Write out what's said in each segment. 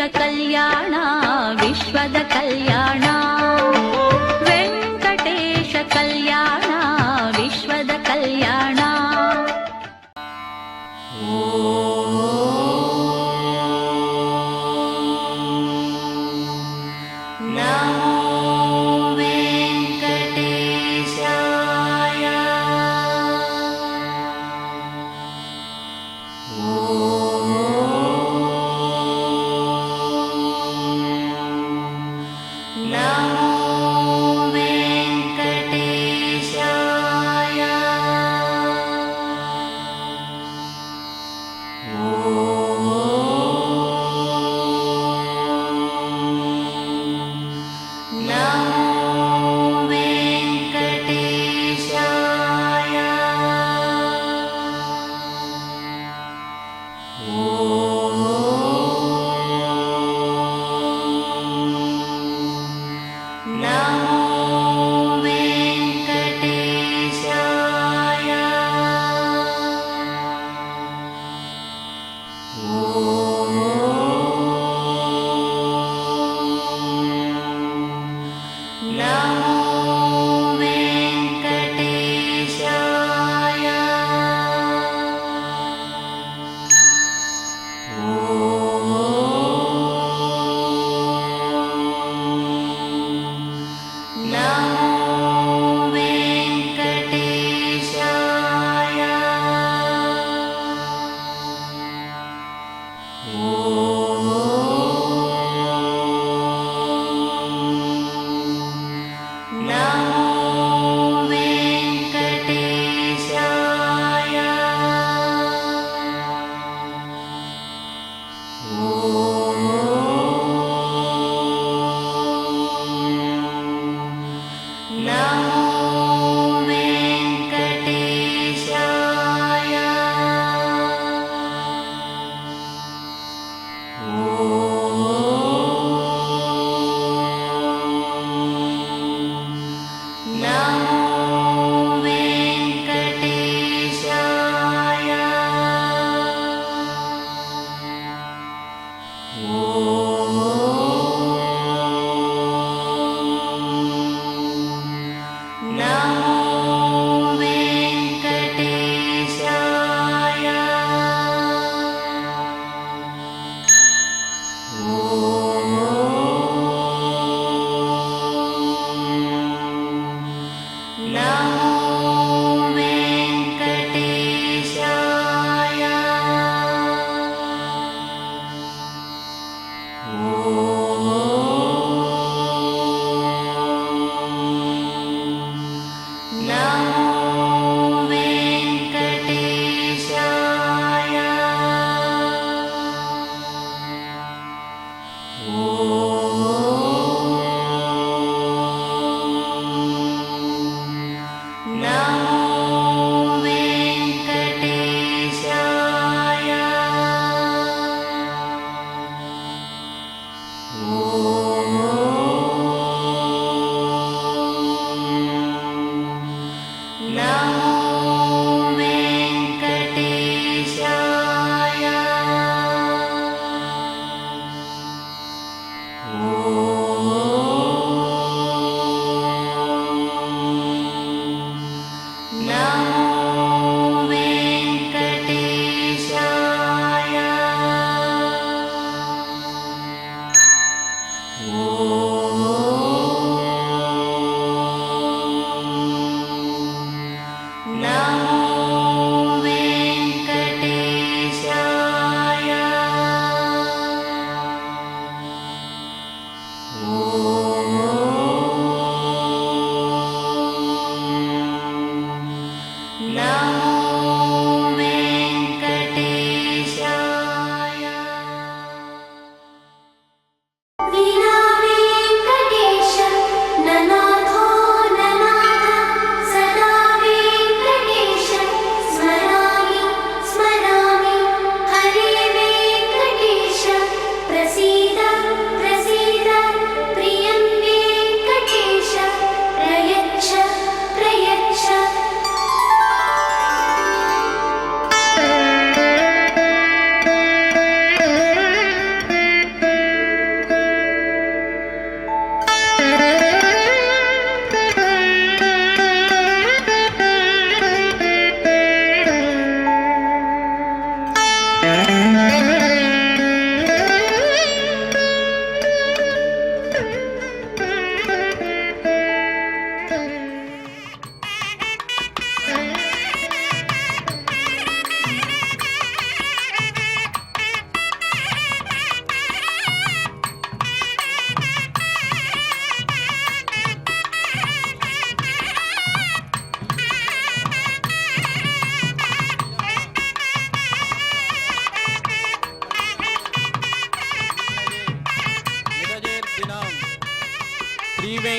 ಕಲ್ಯಾಣ ವಿಶ್ವದ ಕಲ್ಯಾಣ ವೆಂಕಟೇಶ ಕಲ್ಯಾಣ ವಿಶ್ವದ ಕಲ್ಯಾಣ.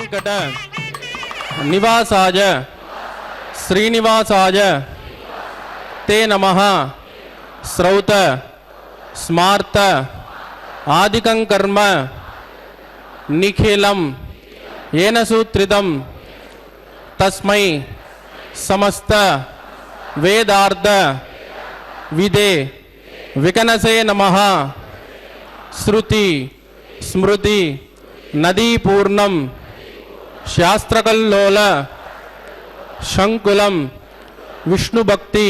वेंकट निवासाय श्रीनिवासाय ते नमः श्रौत स्मार्त आदिकं कर्म निखिलं येन सूत्रितं तस्मै समस्त वेदार्थ विदे विकनसे नमः श्रुति स्मृति नदी पूर्णं शास्त्रकल्लोल शंकुलं विष्णुभक्ति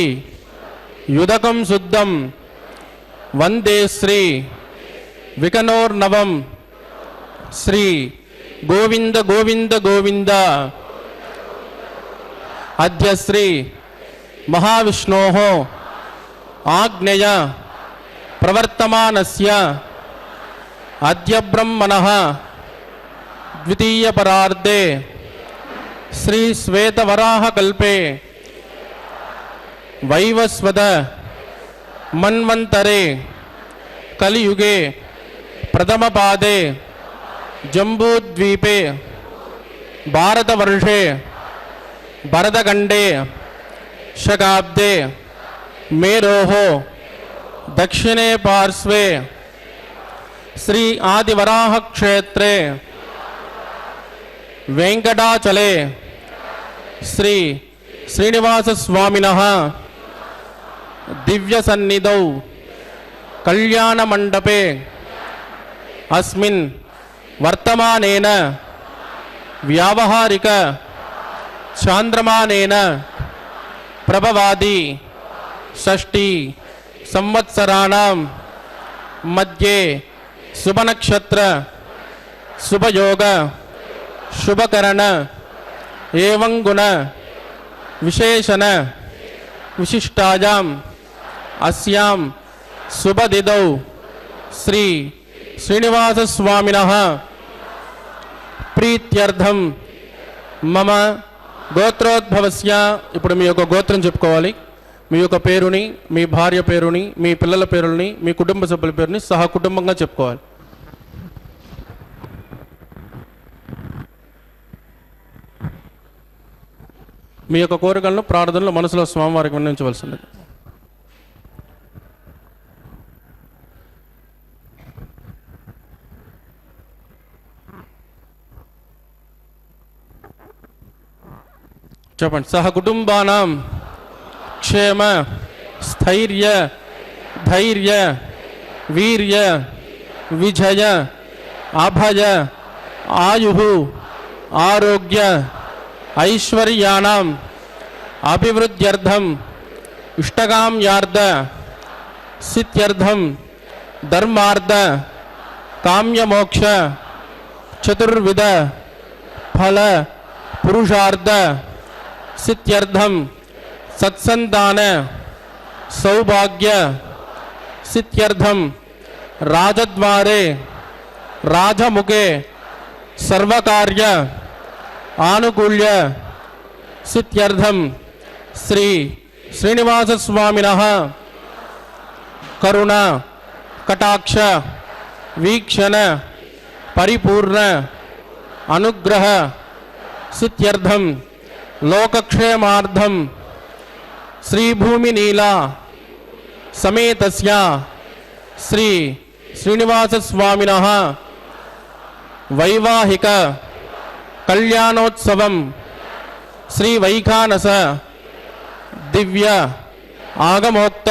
युदकं शुद्धं वंदे श्री विकनोर्नवं श्री गोविंद गोविंद गोविंद अद्य श्री महाविष्णोः आज्ञया प्रवर्तमानस्य अद्य ब्रह्मणः द्वितीय परार्धे श्री श्वेतवराह कल्पे वैवस्वत मन्वन्तरे कलियुगे प्रथम पादे जम्बूद्वीपे भारतवर्षे भरतखण्डे शकाब्दे मेरोः दक्षिणे पार्श्वे श्री आदिवराह क्षेत्रे वेंकटाचले श्री श्रीनिवास स्वामिनः दिव्य सन्निधौ कल्याण मंडपे अस्मिन् वर्तमानेन व्यावहारिक चांद्रमानेन प्रभवादि षष्ठी संवत्सराणां मध्ये शुभनक्षत्र शुभयोग शुभकरण एवं गुण विशेषण विशिष्टायां अस्यां शुभदिदौ श्री श्रीनिवास स्वामिनः प्रीत्यर्थं मम గోత్రోద్భవస్య ఇప్పుడు మీ యొక్క గోత్రం చెప్పుకోవాలి. మీ యొక్క పేరుని, మీ భార్య పేరుని, మీ పిల్లల పేరుని, మీ కుటుంబ సభ్యుల పేరుని సహా కుటుంబంగా చెప్పుకోవాలి. మీ యొక్క కోరికలను ప్రార్థనలు మనసులో స్వామివారికి విన్నవించవలసింది. చెప్పండి. సహ కుటుంబానాం క్షేమ స్థైర్య ధైర్య వీర్య విజయ అభయ ఆయు ఆరోగ్య ఐశ్వర్యాణం అభివృద్ధ్యర్థం ఇష్టకామ్యార్థ సిద్ధ్యర్థం ధర్మార్థ కామ్యమోక్ష చతుర్విధ ఫల పురుషార్థ सिद्ध्यर्थम सत्संतान सौभाग्य सिद्ध्यर्थम राजद्वारे राजमुखे सर्वकार्य आनुकूल्य सिद्ध्यर्थम श्री श्रीनिवास स्वामिनः करुणा कटाक्ष वीक्षण परिपूर्ण अनुग्रह सिद्ध्यर्थम लोकक्षेमार्थं श्री भूमि नीला समेतस्य श्री श्रीनिवास स्वामिनः वैवाहिक कल्याणोत्सवं श्री वैखानस दिव्य आगमोक्त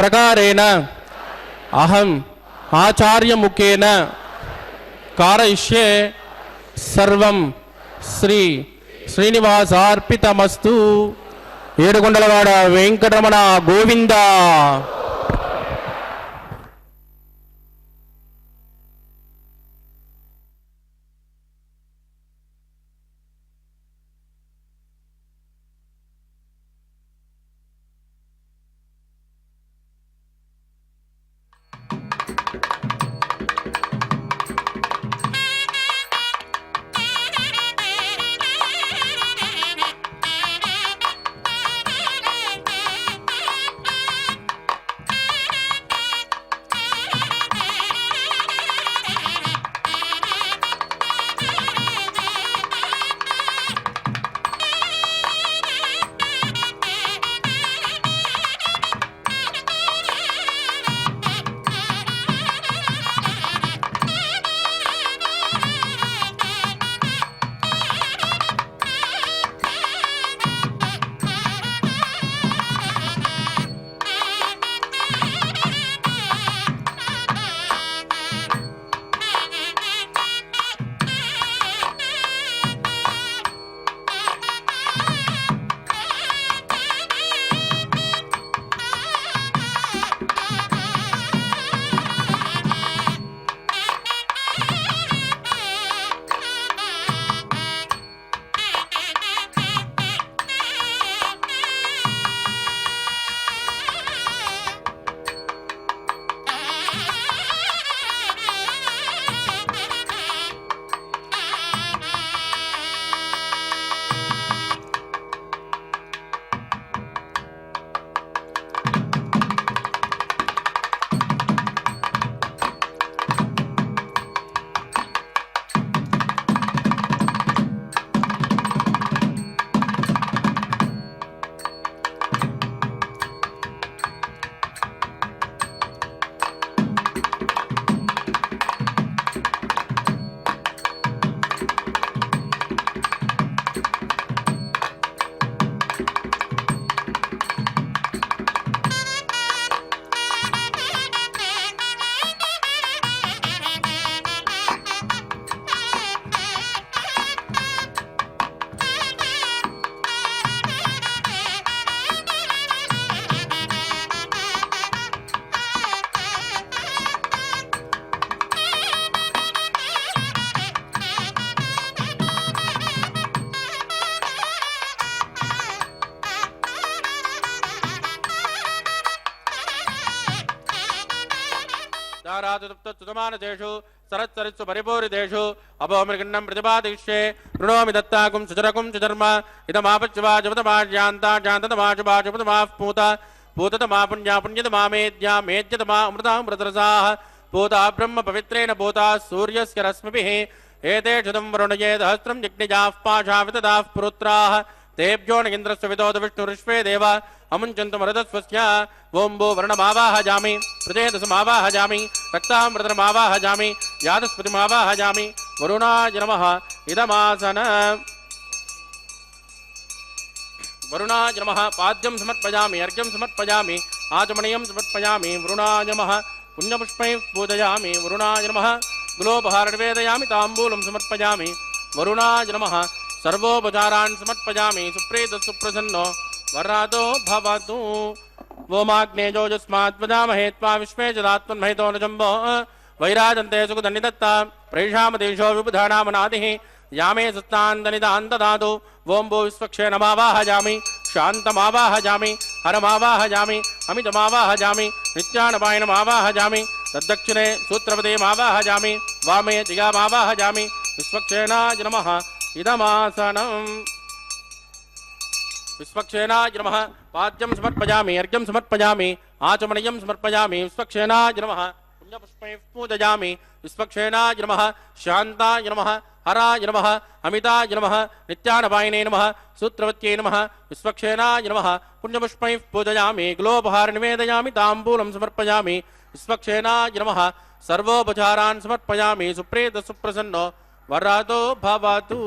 प्रकारेण अहम आचार्य मुखेन कारयिष्ये सर्वं श्री శ్రీనివాసార్పితమస్తు. ఏడుకొండలవాడ వెంకటరమణ గోవింద. तारातुप्तमानसेषु सरत्सरित्सु परिपूरितेषु अभोमृगण्डं प्रतिपादिष्ये कृणोमि दत्ताकुं सुचरकुं सुचर्म इदमापच्यवाजपतमाज्यान्ताजान्ततमाशुभाशुपतमाः पूता पूततमा पुण्या पुण्यतमा मेद्या मेद्यतमा अमृतामृतरसाः पूता ब्रह्म पवित्रेण पूता सूर्यस्य रश्मिभिः एते क्षुदं वरुणये सहस्रं यज्ञजाः पाशा वितदाः पुरुत्राः तेभ्यो न इन्द्रस्य विदोद विष्णुरिष्वे देव अमुञ्चन्तु मरुदस्वस्य ओम्बो वर्णमावाहजामि प्रजेतसमावाहजामि रक्तामृतमावाहजामि यादस्पतिमावाहजामि वरुणाय नमः इदमासन वरुणाय नमः पाद्यं समर्पयामि अर्घ्यं समर्पयामि आचमनीयं समर्पयामि वरुणाय नमः पुण्यपुष्पैः पूजयामि वरुणाय नमः गुलोपहार निवेदयामि ताम्बूलं समर्पयामि वरुणाय नमः सर्वोपचारान् समर्पयामि सुप्रीत सुप्रसन्नो वरदो भवतु वोमाग्नेजोजस्माद्वदामहे त्वा विश्वे जदात्मन्महितो न जम्बो वैराजन्ते सुखदन्निदत्ता प्रैषामदेशो विबुधानामनादिः यामे सत्तान्दनिदान् ददातु वोम्बो विश्वक्षे नमावाहजामि शान्तमावाहजामि हरमावाहजामि अमितमावाहजामि नित्यानपायनमावाहजामि तद्दक्षिणे सूत्रपदेमावाहजामि वामे दिगामावाहजामि विश्वक्षेणाय नमः इदमासनम् विश्वक्षेणाय नमः पाद्यं समर्पयामि अर्घ्यं समर्पयामि आचमनीयं समर्पयामि विश्वक्षेणाय नमः पुण्यपुष्पैः पूजयामि विश्वक्षेणाय नमः शान्ताय नमः हराय नमः अमिताय नमः नित्यानपायिने नमः सूत्रवत्यै नमः विश्वक्षेणाय नमः पुण्यपुष्पैः पूजयामि ग्लोपहार निवेदयामि ताम्बूलं समर्पयामि विश्वक्षेणाय नमः सर्वोपचारान् समर्पयामि सुप्रीत सुप्रसन्नो वरदो भवतु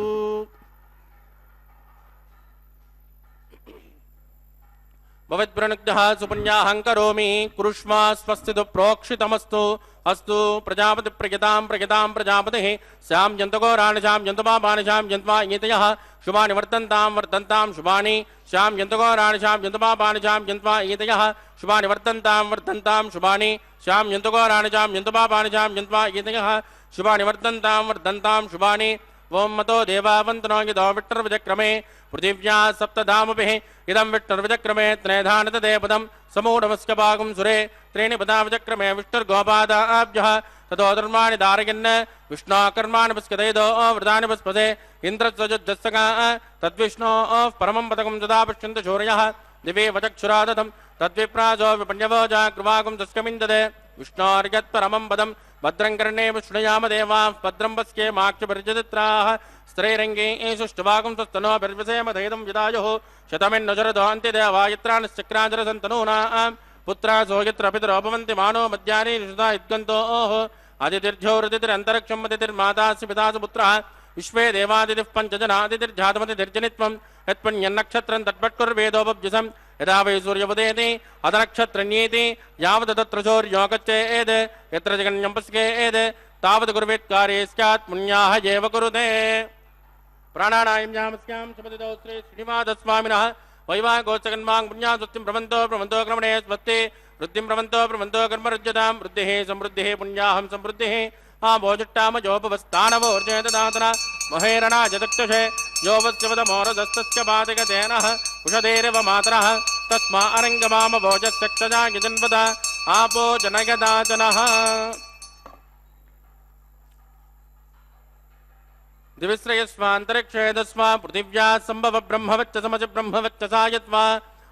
भवद्व्रणुग्धः सुपुण्याहं करोमि कुरुष्मा स्वस्तितु प्रोक्षितमस्तु अस्तु प्रजापति प्रजतां प्रजापतिः श्याम जन्तघोराणि श्याम जन्तुपापानिशां जन्त्वा ईतयः शुभानि वर्तन्तां शुभानि श्याम जन्तघोराणि श्याम जन्तुपापानिशां जन्त्वा ईतयः शुभानि वर्तन्तां शुभानि श्याम जन्तुघोराणि श्याम जन्तुपापानिशां जन्त्वा ईतयः शुभानि वर्तन्तां शुभानि ओं मतो देवावन्तनो यदो विट्टर्विजक्रमे पृथिव्या सप्तधामभिः इदं विट्टर्विजक्रमे त्रयधानतदेपदं समूढमस्य भागं सुरे त्रीणि पदा विचक्रमे विष्णुर्गोपादाभ्यः ततो धर्माणि धारयन् विष्णोकर्माणि पुष्कतैदो वृतानि पुष्पसे इन्द्रस्वजुद्धस्सका तद्विष्णोः परमं पदकं तदा पश्यन्ति शौर्यः दिवे वचक्षुरादतं तद्विप्राजो विपण्यवोजा कृवागं तस्कमिन्दते विष्णोर्यत्परमं पदं भद्रं कर्णे विष्णुयाम देवाः भद्रं पश्ये माक्षपर्जदित्राः स्त्रैरङ्गे सुष्ठुभागं स्वस्तनोभिर्विषेम धैदं विदायुः शतमिन्नजरदो अन्त्यदेवायत्रांश्चक्राजरसन्तनूनां पुत्रासो यत्र पितरो भवन्ति मानो मध्यानि निषदा इद्गन्तोः आदितिर्झोरदितिरन्तरिक्षं मदितिर्मातास्य पितासु पुत्रः विश्वे देवादितिः पञ्चजनादितिर्जातमतिर्जनित्वं यत्पुण्यन्नक्षत्रं तत्पट्कुर्वेदोपभ्युसं यदा वै सूर्योदयति अदनक्षत्रण्येति यावत् तत्र शौर्यो गच्छेत् यत्र जगन्यं पश्येत् तावत् कुर्वेत् कार्ये स्यात् पुण्याः एव कुरुते प्राणानायम्यामस्यां सुपतितो श्री श्रीनिवासस्वामिनः वैवाहिकोत्सकन्मां पुण्यासुस्तिं प्रवन्तो क्रमणे स्वस्ति वृद्धिं प्रवन्तो कर्मरुज्यतां वृद्धिः समृद्धिः पुण्याहं समृद्धिः आभोजुट्टामजोपवस्थानवोर्जयतदातना महेरणाजदक्षसे योवस्यवदमोरदस्तस्य पातिकतेनः उषधेरिव मातरः तस्मा अरङ्गमामभोजस्यक्षजा यजन्वद आपो जनयदाचनः दिविश्रयस्वान्तरिक्षेदस्वा पृथिव्या सम्भव ब्रह्मवच्च समज ब्रह्मवच्चसा यत्वा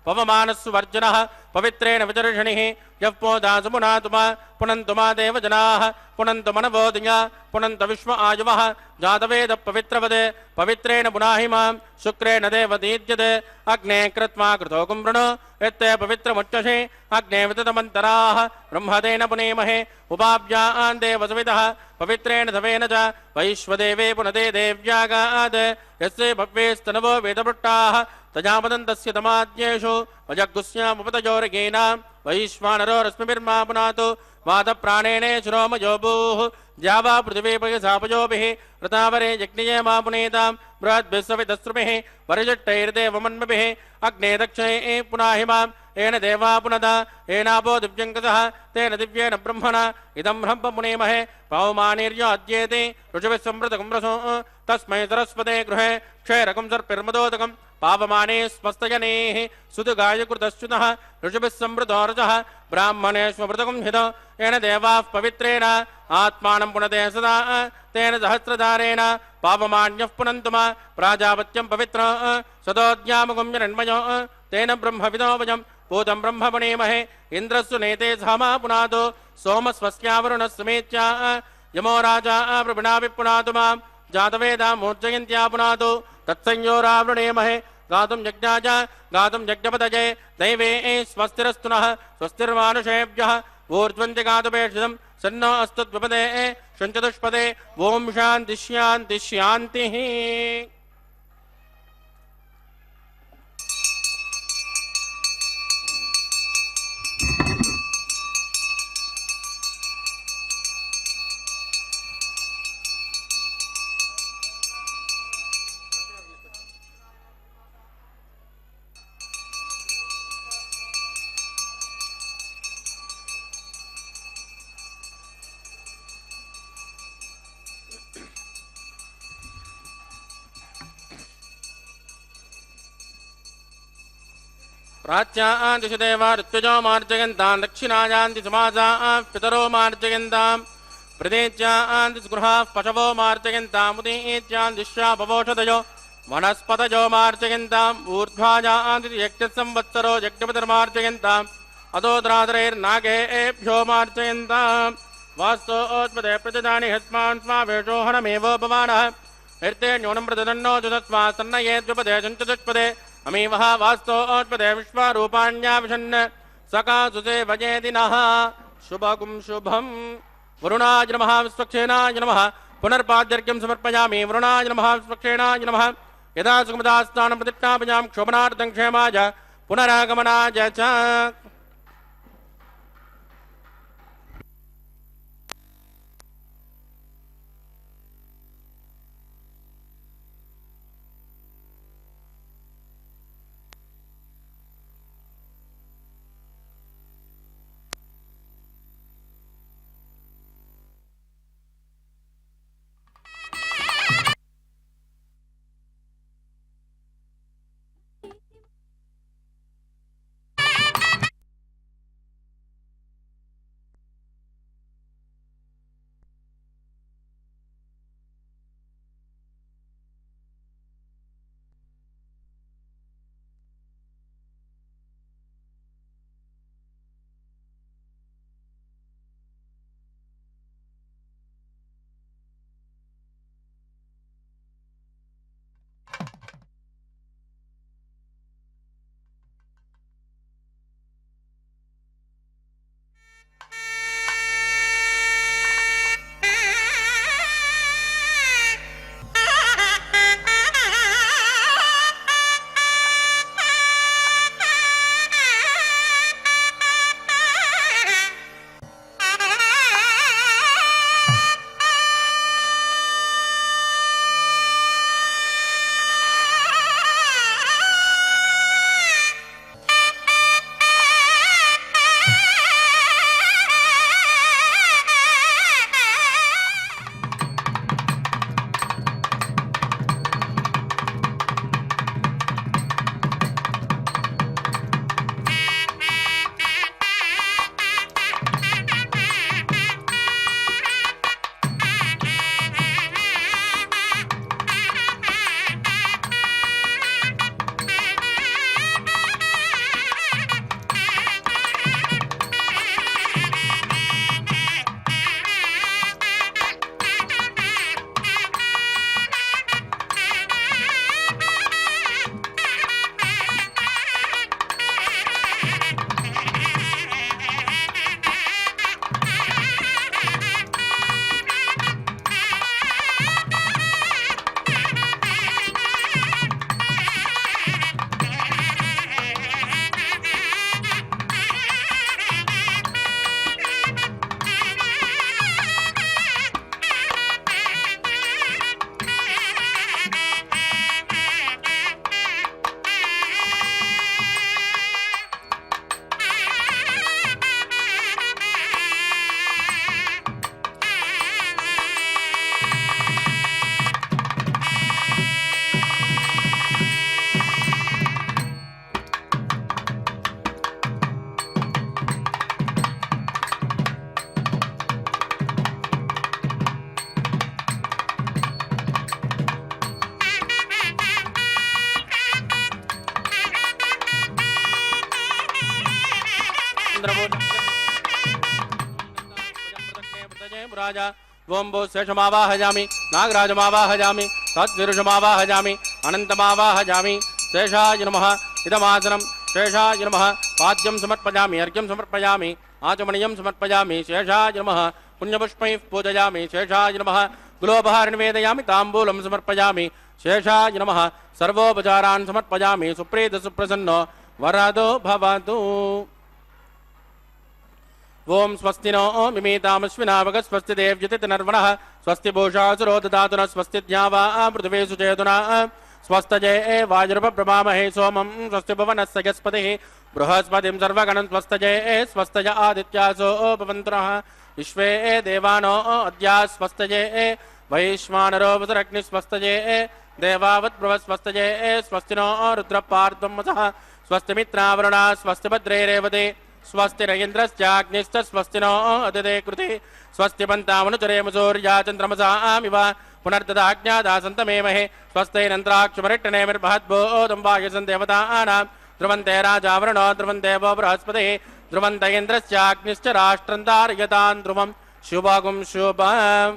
पवमानस्सुवर्जनः पवित्रेण विचर्षणिः यः पोदासुमुनातुमा पुनन्तुमा देवजनाः पुनन्तमनवोदया पुनन्त विश्व आयुवः जातवेद पवित्रवदे पवित्रेण पुनाहिमां शुक्रेण देवदीद्यते अग्ने कृत्वा कृतो कुम्भृणो यत्ते पवित्रमुच्चषे अग्ने विततमन्तराः ब्रह्मदेन पुनेमहे उपाभ्यान् देवसवितः पवित्रेण धवेन च वैश्वदेवे पुनदे देव्यागात् यस्य भव्येस्तनवो वेदपृट्टाः तजापदन्तस्य तमाद्येषु वजगुस्यामुपतयोर्गेनां वैश्वानरो रश्मिभिर्मा पुनातु वादप्राणेने शिरोमयोभूः द्यावा पृथिवीपयसापयोभिः रतावरे यज्ञये मा पुनीतां बृहद्भिस्सवितस्रुभिः वरजट्टैर्देवमन्मभिः अग्ने दक्षिणे पुनाहिमां येन देवा पुनदा येनापो दिव्यङ्कसः तेन दिव्येन ब्रह्मणा इदं ब्रह्म पुनेमहे पौमानिर्यो अद्येति ऋषिभिः संवृतकं रसो तस्मै सरस्वते गृहे क्षैरकं सर्पिर्मदोदकं पावमाने स्मस्तयनेः सुदगायकृतश्च्युतः ऋषभिः संवृतो रजः ब्राह्मणेष्वमृतकं हित येन देवाः पवित्रेण आत्मानं पुनते सदा तेन सहस्रधारेण पावमान्यः पुनन्तुम प्राजापत्यं पवित्र सदोद्यामगुम्यरण्मयो तेन ब्रह्मविदो वयं पूतं ब्रह्मपणीमहे इन्द्रस्सु नेते सहमा पुनातो सोमस्वस्यावरुणः समेत्या यमो राजा प्रभिणापि पुनातु मां जातवेदा मूर्जयन्त्या पुनातु तत्संयोरावृणेमहे गातुं यज्ञाय गातुं यज्ञपतये दैवे स्वस्तिरस्तु नः स्वस्तिर्मानुषेभ्यः ऊर्ध्वन्ति गातुपेक्षितं सन्नो अस्तु द्विपदे शञ्चतुष्पदे ॐ शान्तिः शान्तिः शान्तिः प्राच्यां दिशि देवा ऋत्विजो मार्जयन्तां दक्षिणायां दिशि समाजाः पितरो मार्जयन्तां प्रदेच्यां दिशि गृहाः पशवो मार्जयन्ताम् उदीच्यां दिश्या भवोषधयो वनस्पतयो मार्जयन्ताम् ऊर्ध्वायां दिशि यज्ञसंवत्सरो यज्ञपतिर्मार्जयन्ताम् अदोद्रादरैर्नागेभ्यो मार्जयन्ताम् वास्तोत्पदे प्रजदानि हस्मान् स्वावेशोहनमेवोपमानः हृते न्यूनं प्रददन्नो जुतस्वा सन्नयेद्विपदे चञ्चतुष्पदे अमीवः वास्तोत्पदे विश्वारूपाण्याविशन् सकासुते भजेति नः शुभगुं शुभम् वरुणाय नमः विश्वक्षेणाय नमः पुनर्पाद्यर्घ्यं समर्पयामि वरुणाय नमः विश्वक्षेणाय नमः यदा सुखमदास्थानं प्रतिष्ठापयां क्षोभनार्थं क्षेमाय पुनरागमनाय च राजा ओम भू शेषमावाहयामि नागराजमावाहयामि तद्विरुषमावाहयामि अनन्तमावाहयामि शेषाय नमः इदमासनं शेषाय नमः पाद्यं समर्पयामि अर्घ्यं समर्पयामि आचमनीयं समर्पयामि शेषाय नमः पुण्यपुष्पैः पूजयामि शेषाय नमः गुलोपहार निवेदयामि ताम्बूलं समर्पयामि शेषाय नमः सर्वोपचारान् समर्पयामि सुप्रीत सुप्रसन्नो वरदो भवतु ओम स्वस्ति नो मिमीतामश्विनावग स्वस्ति देव्यतिर्वणः स्वस्ति भूषासुरो ददातु नः स्वस्ति ज्ञावा पृथिवी सुचेतुना स्वस्तजे वायुर्ब्रह्मामहे सोमं स्वस्ति भुवनस्य यस्पतिः बृहस्पतिं सर्वगणं स्वस्तजे स्वस्तज आदित्यासो भवन्तु नः विश्वे देवानो अद्या स्वस्तजे वैश्वानरो वसुरग्निः स्वस्तजे देवावत् बृहस्पस्तजे स्वस्ति नो रुद्रपार्त्वं वसः स्वस्ति मित्रावरुणा स्वस्ति भद्रे रेवते स्वस्ति रयेन्द्रश्चाग्निश्च स्वस्ति नो अदिते कृते स्वस्ति पन्तामनुचरेम सूर्या चन्द्रमसामिव पुनर्ददाज्ञादासन्तमेमहे स्वस्तिरन्त्राक्षमरिट्टनेमिर्भद्भूतं वायुसं देवतानां ध्रुवन्ते राजावरुणो ध्रुवन्ते वो बृहस्पतिः ध्रुवन्त इन्द्रश्चाग्निश्च राष्ट्रं धारयतां ध्रुवं शुभगुं शुभम्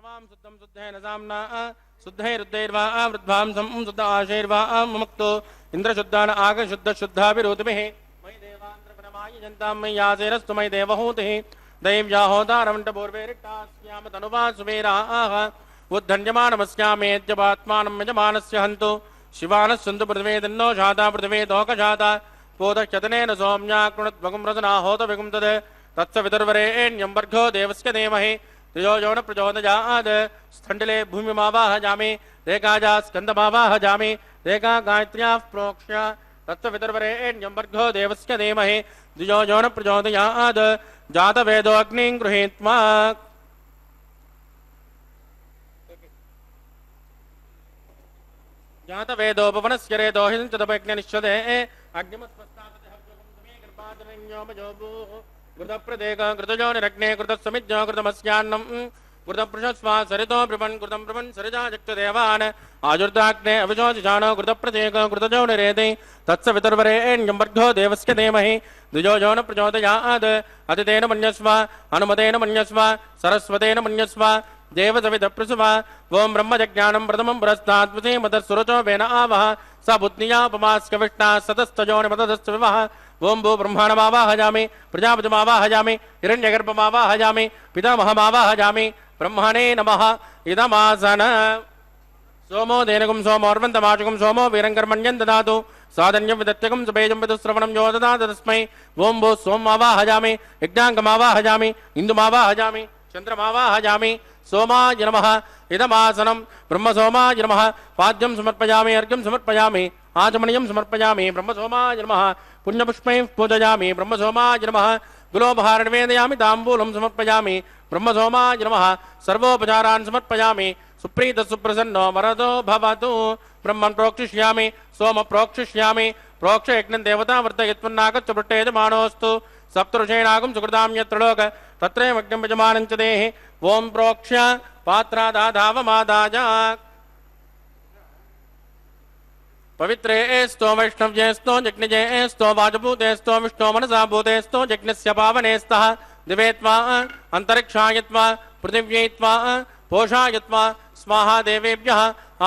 वाम शुद्धं शुद्धेन साम्ना शुद्धैरुद्धैर्वा वृद्धांसं शुद्ध आशैर्वा मुक्तो इंद्रशुद्धान आग शुद्ध शुद्धाभिरोतिभिः मयि देवान्द्रपरमाय जन्तां मयि यासेरस्तु मयि देवहूतिः दैव्याहोदारवण्टपूर्वेरिट्टास्याम तनुवा सुवेराः उद्धन्यमानमस्यामेद्यवात्मानं यजमानस्य हन्तु शिवानः सन्तु पृथिवे तन्नो शाता पृथिवे तोकशाता पोदक्षतनेन सौम्या कृणद्वगुं रसना होतविगुं तद् तत्सवितुर्वरेण्यं वर्गो देवस्य धीमहि धियो यो न प्रचोदयात् स्थण्डिले भूमिमावाहयामि रेखाजा स्कन्दमावाहयामि रेखा गायत्र्याः प्रोक्ष्य तत्सवितुर्वरेण्यं वर्गो देवस्य धीमहि धियो यो न प्रचोदयात् जातवेदोऽग्निं गृहीत्वा जातवेदोपवनस्य रेदो हिंसदपज्ञनिश्चदे अग्निमस्मस्तापतिहव्यगुं घृतप्रदेक घृतजो निरग्ने घृतसमिज्जो घृतमस्यान्नं घृतपृषस्वा सरितो ब्रुवन् घृतं ब्रुवन् सरिजाजक्तदेवान् आजुर्दाग्ने अविशोचिषाणो घृतप्रदेक घृतजो निरेदे तत्सवितुर्वरेण्यं वर्गो देवस्य धीमहि द्विजो यो न प्रचोदयात् अतितेन मन्यस्व हनुमतेन मन्यस्व सरस्वतेन मन्यस्व देवसवितप्रसुवा ओं ब्रह्मजज्ञानं प्रथमं पुरस्ताद्वसे मदस्सुरचो वेन आवह स बुद्धियापमास्कविष्टा सतस्तजो निमतदस्तु विवः ओं भू ब्रह्माणमावाहयामि प्रजापतिमावाहयामि हिरण्यगर्भमावाहयामि पितामहमावाहयामि ब्रह्मणे नमः इदमासन सोमो धेनुगुं सोमोर्वन्तमाचुगुं सोमो वीरङ्कर्मण्यं ददातु साधन्यं विदत्यगुं सुबेजं विदुश्रवणं यो ददात तस्मै ओं भू सोममावाहयामि यज्ञाङ्गमावाहयामि इन्दुमावाहयामि चन्द्रमावाहयामि सोमाय नमः इदमासनं ब्रह्मसोमाय नमः पाद्यं समर्पयामि अर्घ्यं समर्पयामि आचमनीयं समर्पयामि ब्रह्मसोमाय नमः पुण्यपुष्पैः पूजयामि ब्रह्मसोमाय नमः गुलोपहारं निवेदयामि ताम्बूलं समर्पयामि ब्रह्मसोमाय नमः सर्वोपचारान् समर्पयामि सुप्रीतसुप्रसन्नो वरदो भवतु ब्रह्मन् प्रोक्षिष्यामि सोम प्रोक्षिष्यामि प्रोक्ष यज्ञं देवता वर्तयित्वन्नागच्छ पृष्ठेजमानोऽस्तु सप्तऋषेणागं सुकृतां यत्र लोक तत्रैवज्ञं यजमानं च देहि ओं प्रोक्ष्य पात्रादाधावमादाय पवित्रे स्तो वैष्णव्ये स्तो यज्ञजे स्तो वाजभूते स्तो विष्णो मनसा भूते स्तो यज्ञस्य पावने स्तः दिवे त्वा अन्तरिक्षायत्वा पृथिव्यै त्वा पोषायत्वा स्वाहा देवेभ्यः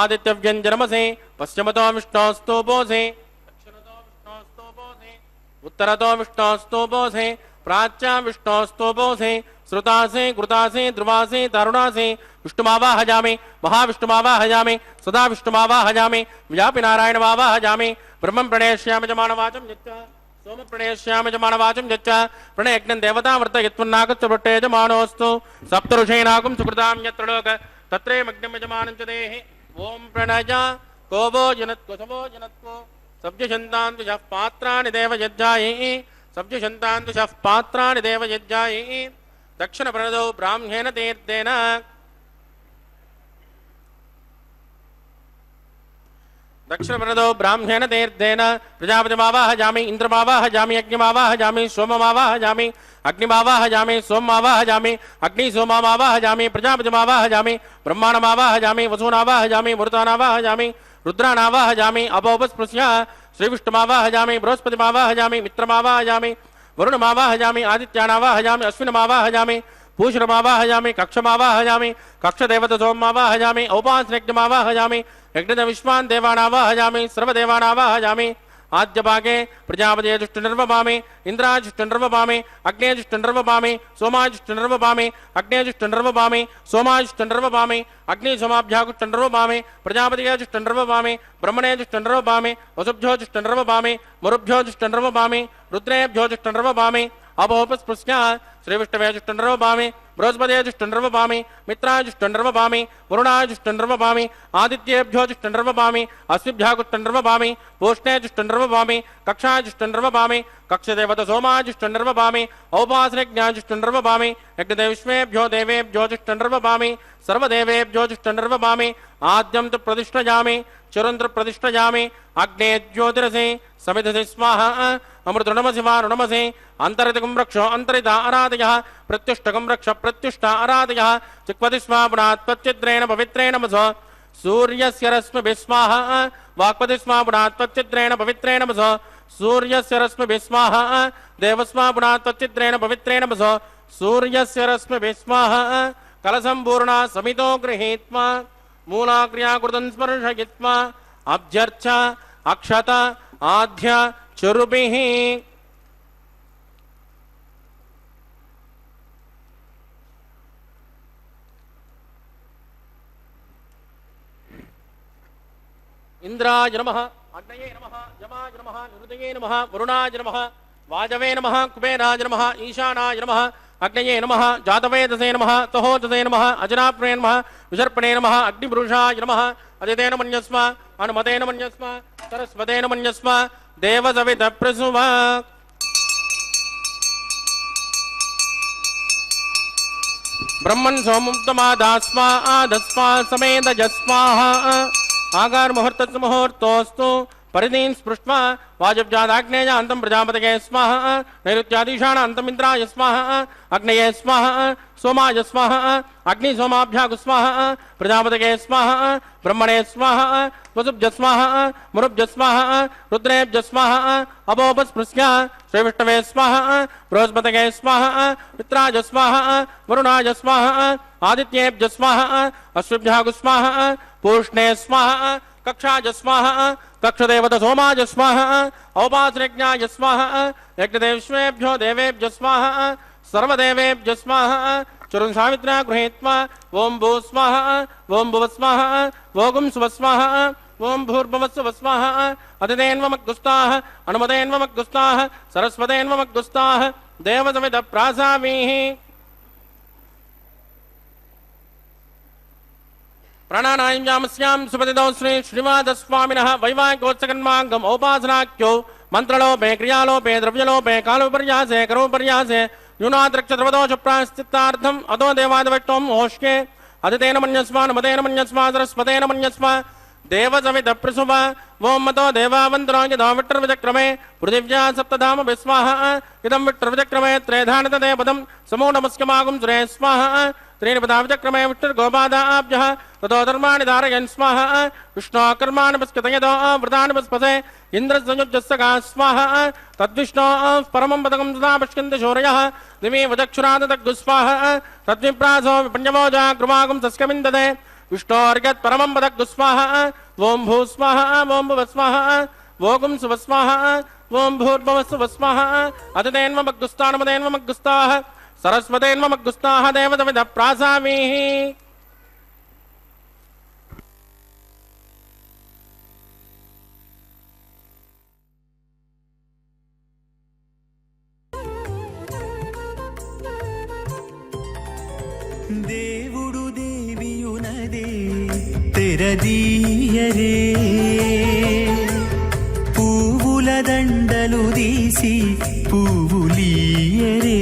आदित्यव्यञ्जनमसे पश्चिमतो विष्णोस्तु बोधे दक्षिणतो विष्णोस्तु बोधे उत्तरतो विष्णोस्तु बोधे प्राच्या विष्णोस्तु बोधे श्रुतासे कृतासे ध्रुवासे तरुणासे विष्णुमावाहयामि महाविष्णुमावाहयामि सदा विष्णुमावाहयामि व्यापि नारायणमावाहयामि ब्रह्मं प्रणेष्यामि जमानवाचं यच्च सोम प्रणेष्यामि जमानवाचं यच्च प्रणयज्ञं देवता वर्तयित्वन्नागच्छ पृष्ठेजमानोऽस्तु सप्तऋषीणागं सुकृतां यत्र लोक तत्रैवज्ञं यजमानं च देहि ओं प्रणय कोवो जनत्वसवो जनत्वो सब्जशन्तान्तु शः पात्राणि देवयज्ञायै सब्जशन्तान्तु शः पात्राणि देवयज्ञायै दक्षिणप्रणदौ ब्राह्मेण तीर्थेन दक्षिणप्रणदौ ब्राह्मेण तीर्थेन प्रजापतिमावाहयामि इन्द्रमावाहयामि यज्ञमावाहयामि सोममावाहयामि अग्निमावाहयामि सोममावाहयामि अग्निसोममावाहयामि प्रजापतिमावाहयामि ब्रह्माणमावाहयामि वसूनावाहयामि मरुतानावाहयामि रुद्रानावाहयामि अपोपस्पृश्य श्रीविष्णुमावाहयामि बृहस्पतिमावाहयामि मित्रमावाहयामि वरुणमावाहयामि आदित्यानावाहयामि अश्विनमावाहयामि पूषणमावाहयामि कक्षमावाहयामि कक्षदेवतसोममावाहयामि औपासनयज्ञमावाहयामि यज्ञविश्वान् देवानावाहयामि सर्वदेवानावाहयामि आद्यभागे प्रजापतिजुष्टनिर्वपामि इन्द्राजुष्टनिर्वपामि अग्नेजुष्टनिर्वपामि सोमाजुष्टनिर्वपामि अग्नेजुष्टनिर्वपामि सोमाजुष्टनिर्वपामि अग्निसोमाभ्यागुष्टनिर्वपामि प्रजापतिजुष्टनिर्वपामि ब्रह्मणेजुष्टनिर्वपामि वसुभ्योजुष्टनिर्वपामि मरुभ्योजुष्टनिर्वपामि रुद्रेभ्योजुष्टनिर्वपामि अपोपस्पृश्य श्रीविष्णवेजुष्टनिर्वपामि बृहस्पतिजुष्टनिर्वपामि मित्राजुष्टनिर्वपामि वरुणाजुष्टनिर्वपामि आदित्येभ्योजुष्टनिर्वपामि अस्मिभ्यागुष्टनिर्वपामि पूष्णेजुष्टनिर्वपामि कक्षाजुष्टनिर्वपामि कक्षदेवतसोमाजुष्टनिर्वपामि औपासनज्ञाजुष्टनिर्वपामि यज्ञदेविष्मेभ्यो देवेभ्योजुष्टनिर्वपामि सर्वदेवेभ्योजुष्टनिर्वपामि आद्यं तु प्रतिष्ठयामि चिरंद्र प्रतिष्ठयामि अग्ने ज्योतिरसे समिधसे स्वाहा अमृतृणमसि वा ऋणमसि अंतरितकं रक्षो अंतरिता आराधयः प्रत्युष्टकं रक्ष प्रत्युष्टा आराधयः चिक्वति स्वापुनात् त्वच्चिद्रेण पवित्रेण मसो सूर्यस्य रश्मिभिः स्वाहा वाक्पति स्वापुनात् त्वच्चिद्रेण पवित्रेण मसो सूर्यस्य रश्मिभिः स्वाहा देवस्वापुनात् त्वच्चिद्रेण पवित्रेण मसो सूर्यस्य रश्मिभिः स्वाहा కలసంపూర్ణ సమితో గృహీత్వా మూలాక్రియాకృతం స్పర్శయిత్వా అభ్యర్చ అక్షత ఆధ్య చరుభిః ఇంద్రాయ నమః అగ్నయే నమః యమాయ నమః నిరుదయే నమః వరుణాయ నమః వాజవే నమః కుబేరాయ నమః ఈశానాయ నమః అగ్నయే నమః జాతవేదసే నమః తహోదసే నమః అజనాప్రే నమః విసర్పణే నమః అగ్నిపురుషాయ నమః అదితేన మన్యస్మ అనుమతేన మన్యస్మ సరస్వతేన మన్యస్మ దేవసవిత ప్రసువ బ్రహ్మన్ సోముక్తమాదాస్మా ఆదస్మా సమేత జస్మాహ आगार मुहूर्त मुहूर्तोस्तु परिधीन स्पृष्ट्वा वाजब्जादाग्नेय अंतम प्रजापतये स्वाहा नैऋत्यादिशान अंतमिन्द्राय स्वाहा अग्नये स्वाहा सोमाय स्वाहा अग्नि सोमाभ्याग स्वाहा प्रजापतये स्वाहा ब्रह्मणे स्वाहा वसुभ्य स्वाहा मुरुभ्य स्वाहा रुद्रेभ्य स्वाहा अभोपस्पृश्य श्रीविष्णवे स्वाहा बृहस्पतये स्वाहा मित्राय स्वाहा वरुणाय स्वाहा आदित्येभ्य स्वाहा अश्विभ्याग स्वाहा पूष्णे स्वाहा कक्षाय स्वाहा कक्षदेवत सोमाय स्वाहा औपासनज्ञाय स्वाहा यज्ञदेवेभ्यो देवेभ्य स्वाहा सर्वदेवेभ्य स्वाहा चरुन् सावित्र्या गृहीत्वा ओं भू स्वाहा ओं भुव स्वाहा ओं सुव स्वाहा ओं भूर्भुवस्सुव स्वाहा अतिथेन्वमग्गुस्ताः अनुमतेन्वमग्गुस्ताः सरस्वतेन्वमग्गुस्ताः देवसवित प्रासामीः प्राणानायम्यामस्यां सुपतिदौ श्री श्रीवादस्वामिनः वैवाहिकोत्सकन्माङ्गम् औपासनाख्यो मन्त्रलोपे क्रियालोपे द्रव्यलोपे कालोपर्यासे करोपर्यासे न्यूनाद्रक्षत्रवदोषप्रायश्चित्तार्थम् अतो देवादिवट्टोम् ओष्के अदितेन मन्यस्मा नमतेन मन्यस्मा सरस्वतेन मन्यस्मा देवसवित प्रसुव ओं मतो देवावन्तरो यदा विट्टर्विचक्रमे पृथिव्या सप्तधाम विस्वाहा इदं विट्टर्विचक्रमे त्रेधानितदे पदं समो नमस्कमागुं सुरे स्वाहा त्रीणि पदाविचक्रमे विष्णुर्गोपादाभ्यः ततो धर्माणि धारयन् स्वाहा विष्णो कर्माणि पस्कतयतो व्रतानि पस्पसे इन्द्रसंयुज्यस्सगा स्वाहा तद्विष्णो परमं पदकं सदा पश्यन्ति शौर्यः दिवि वचक्षुरादतग्गु स्वाहा तद्विप्रासो विपण्यमोजा कृमागुं सस्कमिन्दते विष्णोर्गत् परमं पदग्गु स्वाहा ओं भू स्वाहा ओं भुव स्वाहा ओं सुव स्वाहा ओं भूर्भुवस्सुव स्वाहा अतिथेन्वमग्गुस्तानमतेन्वमग्गुस्ताः सरस्वतेन्वमग्गुस्ताः देवसवित प्रासामीः దేవుడు దేవియునదే తెరదీయరే పువ్వుల దండలు తీసి పువ్వులీయరే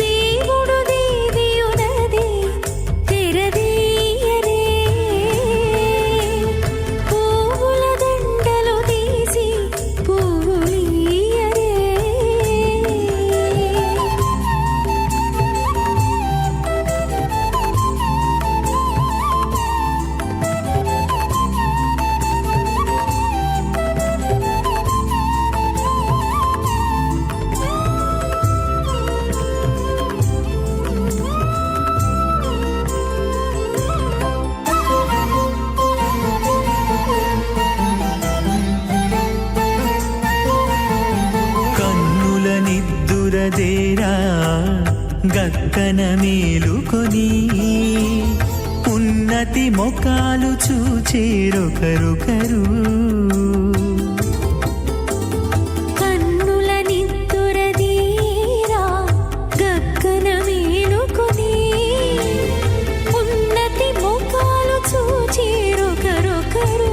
దేవుడు దేవియునదే తెరదీయరే పువ్వుల దండలు తీసి పువ్వులీయరే కన్నుల నిద్దురదేరా గక్కన మేలుకొని ఉన్నతి మొకాలు చూచేరొకరొకరు కన్నుల నిద్దురదీరా గగ్గన మేలుకొని ఉన్నతి ముఖాలు చూచేరొకరొకరు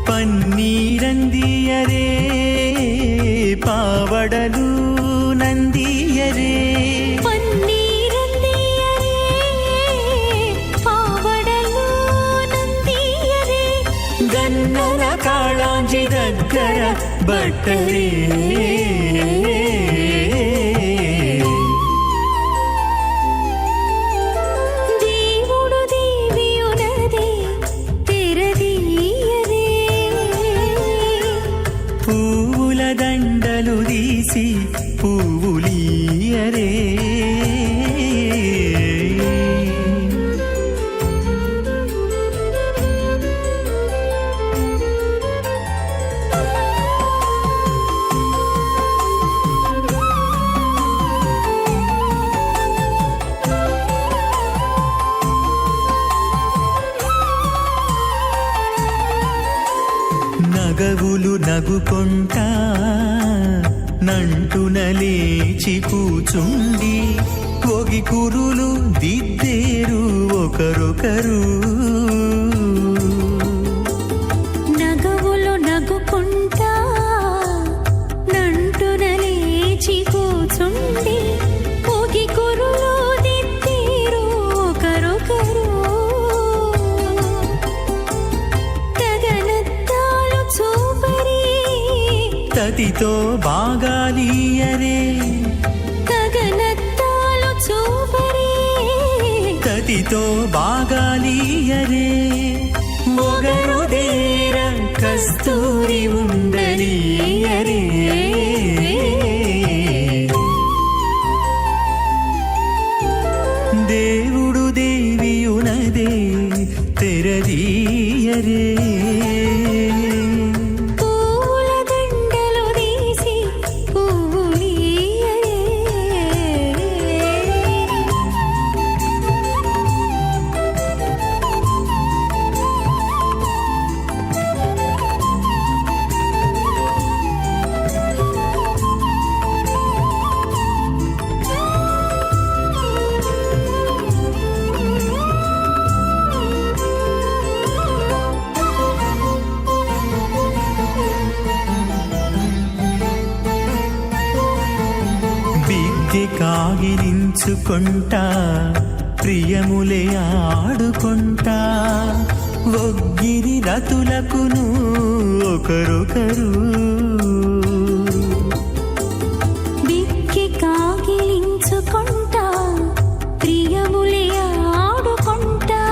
పన్నీరందియరే పావడలు నందియరే పన్నీరందియరే పావడలు నందియరే గన్నర కాళాంజి దగ్గర బట్టరే దేవుడు దేవియునదే తెరదీయరే పువ్వుల పూలదండలు తీసి పువ్వులీయరే నగవులు నగుకొంటా నంటున లేచి కూచుండి ఒగి కురులు దిద్దేరు ఒకరొకరు నగవులు నగుకుంటా నంటున లేచి కూచుండి పోగి కురులు దిద్దేరు ఒకరొకరు గగనత్తాలు చూపరి తతితో బాగాలీయరే గగనత్తాలు చూపరి తతితో బాగాలీయరే మొగరు దేర కస్తూరి ఉండలీయరే దేవుడు దేవియునదే తెరదీయరే పూల దండలు తీసి పువ్వులీయరే బిగ్గె కాగిలించుకుంటా ప్రియములే ఆడుకుంటా ఒగ్గిరి రతులకును ఒకరొకరు బిక్కి కాగిలించుకుంటా ప్రియములే ఆడుకుంటా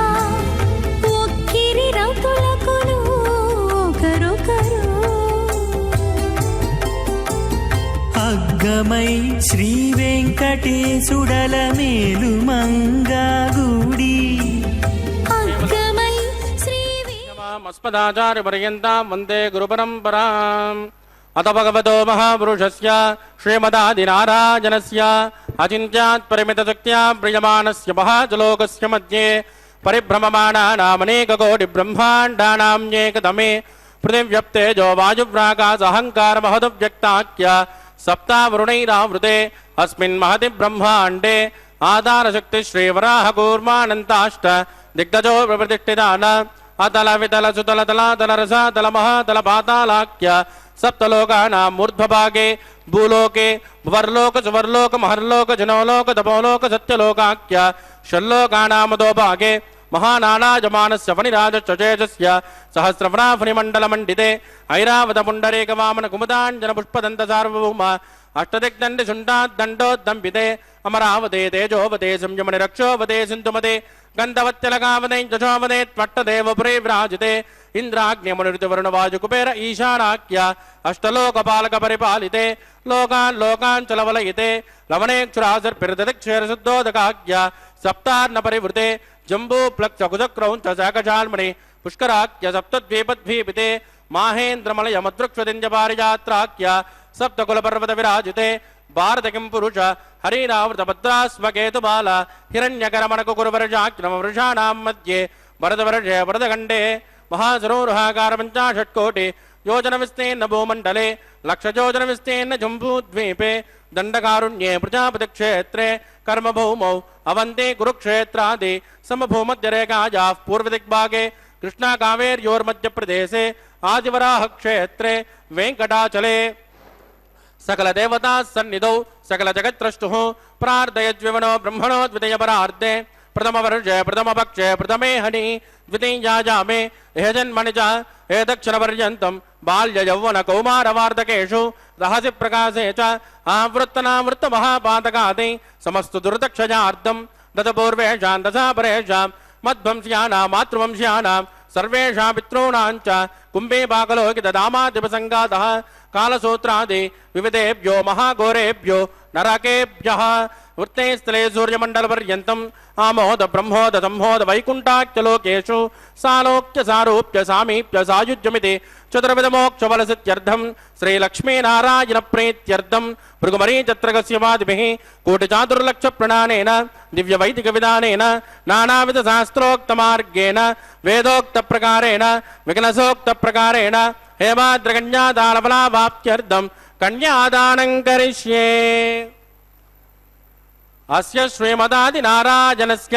ఒక్కిరి రతులకును ఒకరొకరు అగ్గమై శ్రీ వెంకటేశుడల మేలు మంగాగుడి అగ్గమై శ్రీ మస్మదాచార్యపర్యంతాం వందే గురుపరంపరాం అత భగవతో మహాపురుషస్య శ్రీమదాదినారాయణస్య అచింత్యాత్ పరిమితశక్త్యా ప్రియమాణస్య మహాజలోకస్య మధ్యే పరిభ్రమమాణానామనేకకోటి బ్రహ్మాండానాం ఏకతమే పృథివ్యప్తేజో వాయువ్రాకాశహంకార మహదువ్యక్తాఖ్య సప్తావరుణైరావృతే అస్మిన్ మహతి బ్రహ్మాండే ఆధారశక్తి శ్రీవరాహకూర్మానంతాష్ట దిగ్గజో ప్రతిష్ఠితాన అతల వితల సుతల తలాతల రసాతల మహాతల పాతాళాఖ్య సప్తలోకానాం మూర్ధ్వభాగే భూలోకే భువర్లోక సువర్లోక మహర్లోక జనోలోక తపోలోక సత్యలోకాఖ్య షల్లోకానామదో భాగే మహానానాజమానస్య ఫణిరాజశ్చేజస్య సహస్రవరాఫణిమండలమండితే ఐరావత పుండరీక వామన కుముదాంజన పుష్పదంత సార్వభౌమ అష్టదిగ్దండి శుంఠాద్దండోద్దంపితే అమరావతే తేజోవతే సంయమని రక్షోవతే సింధుమతే గంధవత్యలగావతే జశోవతే త్వట్టదేవపురే విరాజితే ఇంద్రాగ్నిమనురితవరుణవాజు కుబేర ఈశానాఖ్య అష్టలోకపాలక పరిపాలితే లోకాన్ లోకాంచలవలయితే లవణేక్షురాసర్పిరదక్షేరశుద్ధోదకాఖ్య సప్తార్ణ పరివృతే జంబూ ప్లక్ష కుజక్రౌంచ శాకజాల్మణి పుష్కరాఖ్య సప్తద్వీపద్వీపితే మాహేంద్రమలయమదృక్ష్వదింజపారిజాత్రాఖ్య సప్తకులపర్వత విరాజితే భారతకిం పురుష హరినావృత భద్రాస్వకేతుబాల హిరణ్యకరమణకు కురువర్షాగ్నమ వృషాణాం మధ్యే వరదవర్షే వరదఖండే మహాసరోరుహాకార పంచాషట్కోటి యోజన విస్తీర్ణ భూమండలే లక్షయోజన విస్తీర్ణ జంబూద్వీపే దండకారుణ్యే ప్రజాపతి క్షేత్రే కర్మభౌమౌ అవంతే కురుక్షేత్రాది సమభూమధ్యరేఖాయాః పూర్వదిగ్భాగే కృష్ణా కావేర్యోర్మధ్యప్రదేశే ఆదివరాహ క్షేత్రే వెంకటాచలే సకల దేవతా సన్నిధౌ సకల జగత్రష్టు ప్రార్థయజ్విమనో బ్రహ్మణో ద్వితీయపరార్ధే ప్రథమ వర్షే ప్రథమ పక్షే ప్రథమే హని ద్వితీయాజామే హేజన్మణి చ హే దక్షిణ పర్యంతం బాల్య యౌవన కౌమార వార్ధకేషు రహసి ప్రకాశే చ ఆవృత్తనావృత్త మహాపాతకాది సమస్తు దుర్దక్షజార్థం దతపూర్వేషాం దశాపరేషాం మధ్వంశ్యానాం మాతృవంశ్యానాం సర్వేషాం పితॄణాం చ కుంభే పాకలోకి దదామాదిపసంగాతః कालसूत्रादि विविधेभ्यो महाघोरेभ्यो नरकेभ्यः वृत्ते स्थले सूर्यमण्डलपर्यन्तम् आमोद ब्रह्मोद संहोद वैकुण्ठाख्यलोकेषु सालोक्य सारूप्य सामीप्य सायुज्यमिति चतुर्विधमोक्षफलसिद्ध्यर्थं श्रीलक्ष्मीनारायणप्रीत्यर्थं भृगुमरीचत्रगस्यवादिभिः कोटिचातुर्लक्षप्रणानेन दिव्यवैदिकविधानेन नानाविधशास्त्रोक्तमार्गेण वेदोक्तप्रकारेण विघ्नसोक्तप्रकारेण हेमाद्रकन्यादानफलावाप्त्यर्थं कन्यादानं करिष्ये। अस्य श्रीमदादिनारायणस्य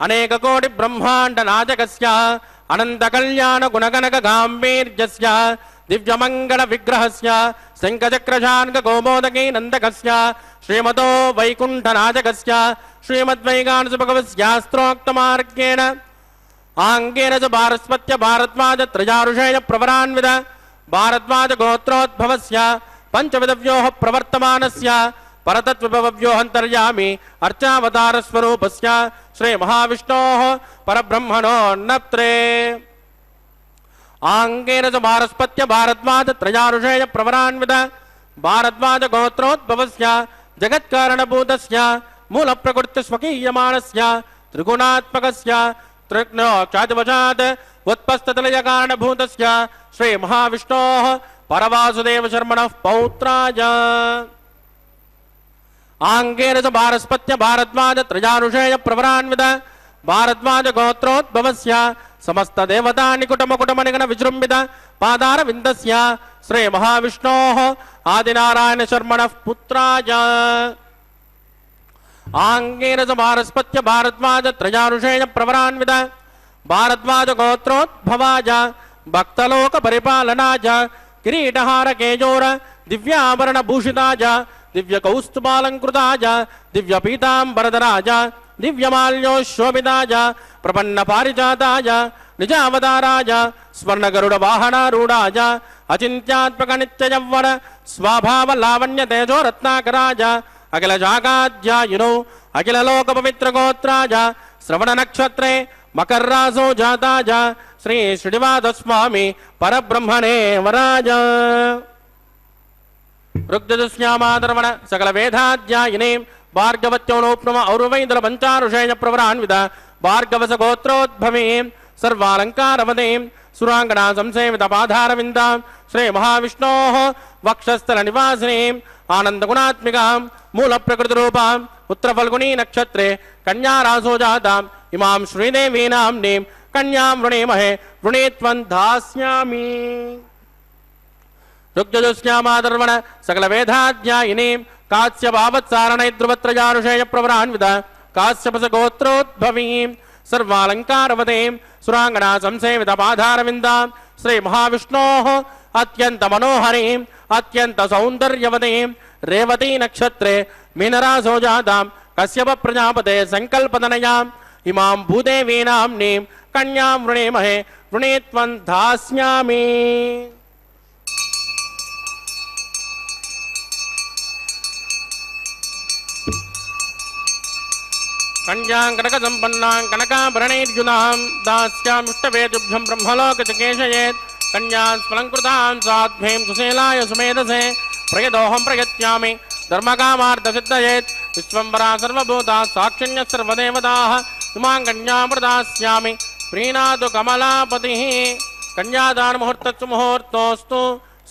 अनेककोटिब्रह्माण्डनायकस्य अनन्तकल्याणगुणगणकगाम्भीर्यस्य दिव्यमङ्गलविग्रहस्य शङ्खचक्रशार्ङ्गगोमोदकी नन्दकस्य श्रीमतो वैकुण्ठनायकस्य श्रीमद्वैगानसभगवत्यास्त्रोक्तमार्गेण आङ्गेन च भारस्पत्य भारद्वाज त्रयारुषेय प्रवरान्वित भारद्वाज गोत्रोद्भवस्य पञ्चविधव्योः प्रवर्तमानस्य परतत्विभवव्योऽन्तर्यामि अर्चावतारस्वरूपस्य श्रीमहाविष्णोः परब्रह्मणोन्नत्रे आङ्गेन च भारस्पत्य भारद्वाज त्रयारुषेय प्रवरान्वित भारद्वाज गोत्रोद्भवस्य जगत्कारणभूतस्य मूलप्रकृतिस्वकीयमानस्य त्रिगुणात्मकस्य त्रिज्ञोक्षादिवशात् उत्पस्ततलयकारणभूतस्य श्रीमहाविष्णोः परवासुदेवशर्मणः पौत्राय आङ्गेन च भारस्पत्य भारद्वाज त्रयारुषेय प्रवरान्वित भारद्वाज गोत्रोद्भवस्य समस्तदेवतानिकुटमकुटमनिगण विजृम्भित पादारविन्दस्य श्रीमहाविष्णोः आदिनारायणशर्मणः पुत्राय आङ्गेन च भारस्पत्य भारद्वाज त्रयारुषेय प्रवरान्वित भारद्वाज गोत्रोद्भवाय भक्तलोकपरिपालनाय किरीटहारकेयोर दिव्याभरणभूषिताय दिव्यकौस्तुभालङ्कृताय दिव्यपीताम्बरधराय दिव्यमाल्योशोभिताय प्रपन्नपारिजाताय निजावताराय स्वर्णगरुडवाहनारूढाय अचिन्त्यात्मकनित्ययौवन स्वभावलावण्यतेजोरत्नाकराय अखिलशाखाध्यायिनो अखिललोकपवित्रगोत्राय श्रवणनक्षत्रे मकर्रासो जाताय श्री श्रीनिवासस्वामी परब्रह्मणे वराय ऋग्यजुष्यामाधर्मण सकलवेदाध्यायिने भार्गवत्योनोप्नम और्वैदलपञ्चारुषेय प्रवरान्वित भार्गवसगोत्रोद्भवीं सर्वालङ्कारवतीं सुराङ्गना संसेवित पाधारविन्दां श्रीमहाविष्णोः वक्षस्थलनिवासिनीम् आनन्दगुणात्मिकां मूलप्रकृतिरूपाम् उत्तरफल्गुनी नक्षत्रे कन्यारासो जाताम् इमां श्रीदेवीनाम्नीं कन्यां वृणीमहे वृणीत्वं दास्यामि। ऋग्यजुष्यामाधर्मण सकलवेदाध्यायिनीं काश्यपावत्सारणैर्ध्रुवत्रयारुषेय प्रवरान्वित काश्यपसगोत्रोद्भवीं सर्वालङ्कारवतीं सुराङ्गना संसेवित पाधारविन्दां श्रीमहाविष्णोः अत्यन्तमनोहरीम् अत्यन्तसौन्दर्यवतीं रेवती नक्षत्रे मीनरासो जातां कश्यप प्रजापते सङ्कल्पतनयाम् इमां भूदेवीनाम्नीं कन्यां वृणीमहे वृणीत्वं दास्यामि। कन्यां कनकसम्पन्नां कनकाभरणैर्युधां दास्यामिष्टवेदुभ्यं ब्रह्मलोकचिकेशयेत् कन्यां स्फलङ्कृतां साध्वीं सुशीलाय सुमेधसे प्रयतोऽहं प्रयत्यामि धर्मकामार्थसिद्धयेत् विश्वम्भरा सर्वभूता साक्षिण्यः सर्वदेवताः इमां कन्यां प्रदास्यामि प्रीणातु कमलापतिः। कन्यादानमुहूर्तस्तु मुहूर्तोऽस्तु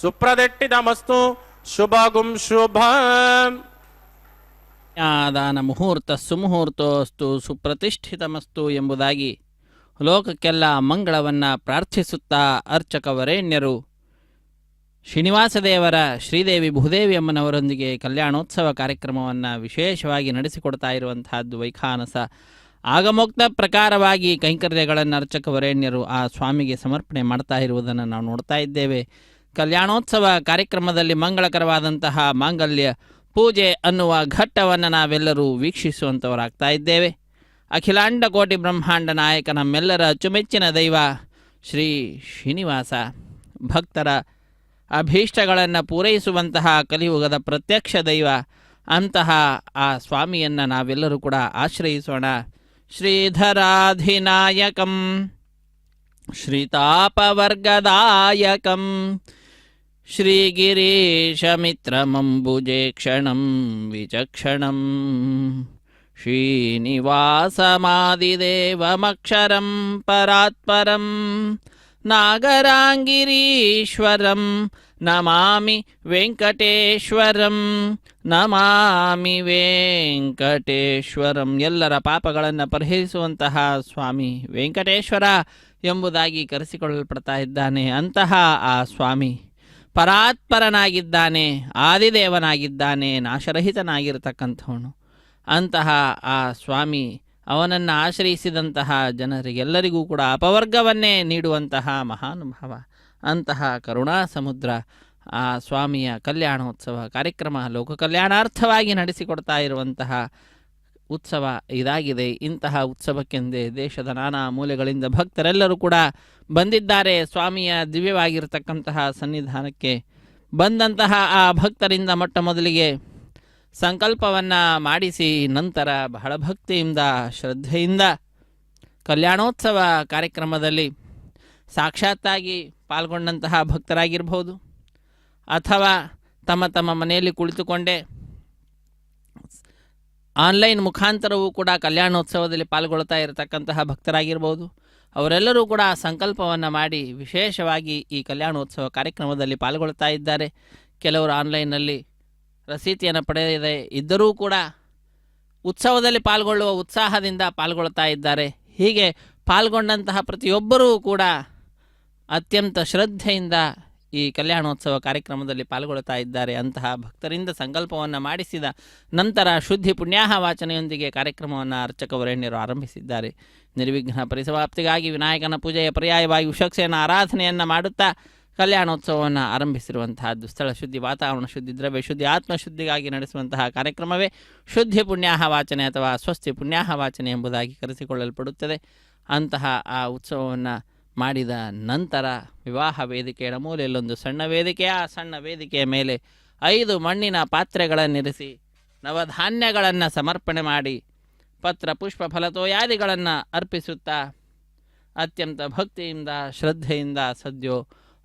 सुप्रदिष्टितमस्तु शुभगुं शुभम्। ದಾನ ಮುಹೂರ್ತ ಸುಮುಹೂರ್ತೋಸ್ತು ಸುಪ್ರತಿಷ್ಠಿತಮಸ್ತು ಎಂಬುದಾಗಿ ಲೋಕಕ್ಕೆಲ್ಲ ಮಂಗಳವನ್ನು ಪ್ರಾರ್ಥಿಸುತ್ತಾ ಅರ್ಚಕ ವರೇಣ್ಯರು ಶ್ರೀನಿವಾಸದೇವರ ಶ್ರೀದೇವಿ ಭೂದೇವಿ ಅಮ್ಮನವರೊಂದಿಗೆ ಕಲ್ಯಾಣೋತ್ಸವ ಕಾರ್ಯಕ್ರಮವನ್ನು ವಿಶೇಷವಾಗಿ ನಡೆಸಿಕೊಡ್ತಾ ಇರುವಂತಹದ್ದು ವೈಖಾನಸ ಆಗಮೋಕ್ತ ಪ್ರಕಾರವಾಗಿ ಕೈಂಕರ್ಯಗಳನ್ನು ಅರ್ಚಕ ವರೇಣ್ಯರು ಆ ಸ್ವಾಮಿಗೆ ಸಮರ್ಪಣೆ ಮಾಡ್ತಾ ಇರುವುದನ್ನು ನಾವು ನೋಡ್ತಾ ಇದ್ದೇವೆ. ಕಲ್ಯಾಣೋತ್ಸವ ಕಾರ್ಯಕ್ರಮದಲ್ಲಿ ಮಂಗಳಕರವಾದಂತಹ ಮಾಂಗಲ್ಯ ಪೂಜೆ ಅನ್ನುವ ಘಟ್ಟವನ್ನು ನಾವೆಲ್ಲರೂ ವೀಕ್ಷಿಸುವಂಥವರಾಗ್ತಾ ಇದ್ದೇವೆ. ಅಖಿಲಾಂಡ ಕೋಟಿ ಬ್ರಹ್ಮಾಂಡ ನಾಯಕ ನಮ್ಮೆಲ್ಲರ ಅಚ್ಚುಮೆಚ್ಚಿನ ದೈವ ಶ್ರೀ ಶ್ರೀನಿವಾಸ ಭಕ್ತರ ಅಭೀಷ್ಟಗಳನ್ನು ಪೂರೈಸುವಂತಹ ಕಲಿಯುಗದ ಪ್ರತ್ಯಕ್ಷ ದೈವ ಅಂತಹ ಆ ಸ್ವಾಮಿಯನ್ನು ನಾವೆಲ್ಲರೂ ಕೂಡ ಆಶ್ರಯಿಸೋಣ. ಶ್ರೀಧರಾಧಿನಾಯಕಂ ಶ್ರೀತಾಪವರ್ಗದಾಯಕಂ ಶ್ರೀಗಿರೀಶಮಿತ್ರಮಂಬುಜೆ ಕ್ಷಣಂ ವಿಚಕ್ಷಣಂ ಶ್ರೀನಿವಾಸಮಾದಿದೇವಮಕ್ಷರಂ ಪರಾತ್ಪರಂ ನಾಗರಾಂಗಿರೀಶ್ವರಂ ನಮಾಮಿ ವೆಂಕಟೇಶ್ವರಂ ನಮಾಮಿ ವೆಂಕಟೇಶ್ವರಂ. ಎಲ್ಲರ ಪಾಪಗಳನ್ನು ಪರಿಹರಿಸುವಂತಹ ಸ್ವಾಮಿ ವೆಂಕಟೇಶ್ವರ ಎಂಬುದಾಗಿ ಕರೆಸಿಕೊಳ್ಳಲ್ಪಡ್ತಾ ಇದ್ದಾನೆ. ಅಂತಹ ಆ ಸ್ವಾಮಿ ಪರಾತ್ಪರನಾಗಿದ್ದಾನೆ, ಆದಿದೇವನಾಗಿದ್ದಾನೆ, ನಾಶರಹಿತನಾಗಿರತಕ್ಕಂಥವನು. ಅಂತಹ ಆ ಸ್ವಾಮಿ ಅವನನ್ನು ಆಶ್ರಯಿಸಿದಂತಹ ಜನರಿಗೆಲ್ಲರಿಗೂ ಕೂಡ ಅಪವರ್ಗವನ್ನೇ ನೀಡುವಂತಹ ಮಹಾನುಭಾವ. ಅಂತಹ ಕರುಣಾ ಸಮುದ್ರ ಆ ಸ್ವಾಮಿಯ ಕಲ್ಯಾಣೋತ್ಸವ ಕಾರ್ಯಕ್ರಮ ಲೋಕ ಕಲ್ಯಾಣಾರ್ಥವಾಗಿ ನಡೆಸಿಕೊಡ್ತಾ ಇರುವಂತಹ ಉತ್ಸವ ಇದಾಗಿದೆ. ಇಂತಹ ಉತ್ಸವಕ್ಕೆಂದೇ ದೇಶದ ನಾನಾ ಮೂಲೆಗಳಿಂದ ಭಕ್ತರೆಲ್ಲರೂ ಕೂಡ ಬಂದಿದ್ದಾರೆ. ಸ್ವಾಮಿಯ ದಿವ್ಯವಾಗಿರತಕ್ಕಂತಹ ಸನ್ನಿಧಾನಕ್ಕೆ ಬಂದಂತಹ ಆ ಭಕ್ತರಿಂದ ಮೊಟ್ಟ ಮೊದಲಿಗೆ ಸಂಕಲ್ಪವನ್ನು ಮಾಡಿಸಿ ನಂತರ ಬಹಳ ಭಕ್ತಿಯಿಂದ ಶ್ರದ್ಧೆಯಿಂದ ಕಲ್ಯಾಣೋತ್ಸವ ಕಾರ್ಯಕ್ರಮದಲ್ಲಿ ಸಾಕ್ಷಾತ್ತಾಗಿ ಪಾಲ್ಗೊಂಡಂತಹ ಭಕ್ತರಾಗಿರ್ಬೋದು, ಅಥವಾ ತಮ್ಮ ತಮ್ಮ ಮನೆಯಲ್ಲಿ ಕುಳಿತುಕೊಂಡೇ ಆನ್ಲೈನ್ ಮುಖಾಂತರವೂ ಕೂಡ ಕಲ್ಯಾಣೋತ್ಸವದಲ್ಲಿ ಪಾಲ್ಗೊಳ್ತಾ ಇರತಕ್ಕಂತಹ ಭಕ್ತರಾಗಿರ್ಬೋದು, ಅವರೆಲ್ಲರೂ ಕೂಡ ಸಂಕಲ್ಪವನ್ನು ಮಾಡಿ ವಿಶೇಷವಾಗಿ ಈ ಕಲ್ಯಾಣೋತ್ಸವ ಕಾರ್ಯಕ್ರಮದಲ್ಲಿ ಪಾಲ್ಗೊಳ್ತಾ ಇದ್ದಾರೆ. ಕೆಲವರು ಆನ್ಲೈನ್ನಲ್ಲಿ ರಸೀತಿಯನ್ನು ಪಡೆಯದೇ ಇದ್ದರೂ ಕೂಡ ಉತ್ಸವದಲ್ಲಿ ಪಾಲ್ಗೊಳ್ಳುವ ಉತ್ಸಾಹದಿಂದ ಪಾಲ್ಗೊಳ್ತಾ ಇದ್ದಾರೆ. ಹೀಗೆ ಪಾಲ್ಗೊಂಡಂತಹ ಪ್ರತಿಯೊಬ್ಬರೂ ಕೂಡ ಅತ್ಯಂತ ಶ್ರದ್ಧೆಯಿಂದ ಈ ಕಲ್ಯಾಣೋತ್ಸವ ಕಾರ್ಯಕ್ರಮದಲ್ಲಿ ಪಾಲ್ಗೊಳ್ತಾ ಇದ್ದಾರೆ. ಅಂತಹ ಭಕ್ತರಿಂದ ಸಂಕಲ್ಪವನ್ನು ಮಾಡಿಸಿದ ನಂತರ ಶುದ್ಧಿ ಪುಣ್ಯಾಹ ವಾಚನೆಯೊಂದಿಗೆ ಕಾರ್ಯಕ್ರಮವನ್ನು ಅರ್ಚಕವರೇಣ್ಯರು ಆರಂಭಿಸಿದ್ದಾರೆ. ನಿರ್ವಿಘ್ನ ಪರಿಸಮಾಪ್ತಿಗಾಗಿ ವಿನಾಯಕನ ಪೂಜೆಯ ಪರ್ಯಾಯವಾಗಿ ವಿಷಕ್ಷೇನ ಆರಾಧನೆಯನ್ನು ಮಾಡುತ್ತಾ ಕಲ್ಯಾಣೋತ್ಸವವನ್ನು ಆರಂಭಿಸಿರುವಂತಹದ್ದು. ಸ್ಥಳ ಶುದ್ಧಿ, ವಾತಾವರಣ ಶುದ್ಧಿ, ದ್ರವ್ಯ ಶುದ್ಧಿ, ಆತ್ಮಶುದ್ಧಿಗಾಗಿ ನಡೆಸುವಂತಹ ಕಾರ್ಯಕ್ರಮವೇ ಶುದ್ಧಿ ಪುಣ್ಯಾಹ ವಾಚನೆ ಅಥವಾ ಸ್ವಸ್ತಿ ಪುಣ್ಯಾಹ ವಾಚನೆ ಎಂಬುದಾಗಿ ಕರೆಸಿಕೊಳ್ಳಲ್ಪಡುತ್ತದೆ. ಅಂತಹ ಆ ಉತ್ಸವವನ್ನು ಮಾಡಿದ ನಂತರ ವಿವಾಹ ವೇದಿಕೆಯ ಮೂಲೆಯಲ್ಲೊಂದು ಸಣ್ಣ ವೇದಿಕೆ, ಆ ಸಣ್ಣ ವೇದಿಕೆಯ ಮೇಲೆ 5 ಮಣ್ಣಿನ ಪಾತ್ರೆಗಳನ್ನಿರಿಸಿ ನವಧಾನ್ಯಗಳನ್ನು ಸಮರ್ಪಣೆ ಮಾಡಿ ಪತ್ರ ಪುಷ್ಪ ಫಲತೋಯಾದಿಗಳನ್ನು ಅರ್ಪಿಸುತ್ತಾ ಅತ್ಯಂತ ಭಕ್ತಿಯಿಂದ ಶ್ರದ್ಧೆಯಿಂದ ಸದ್ಯೋ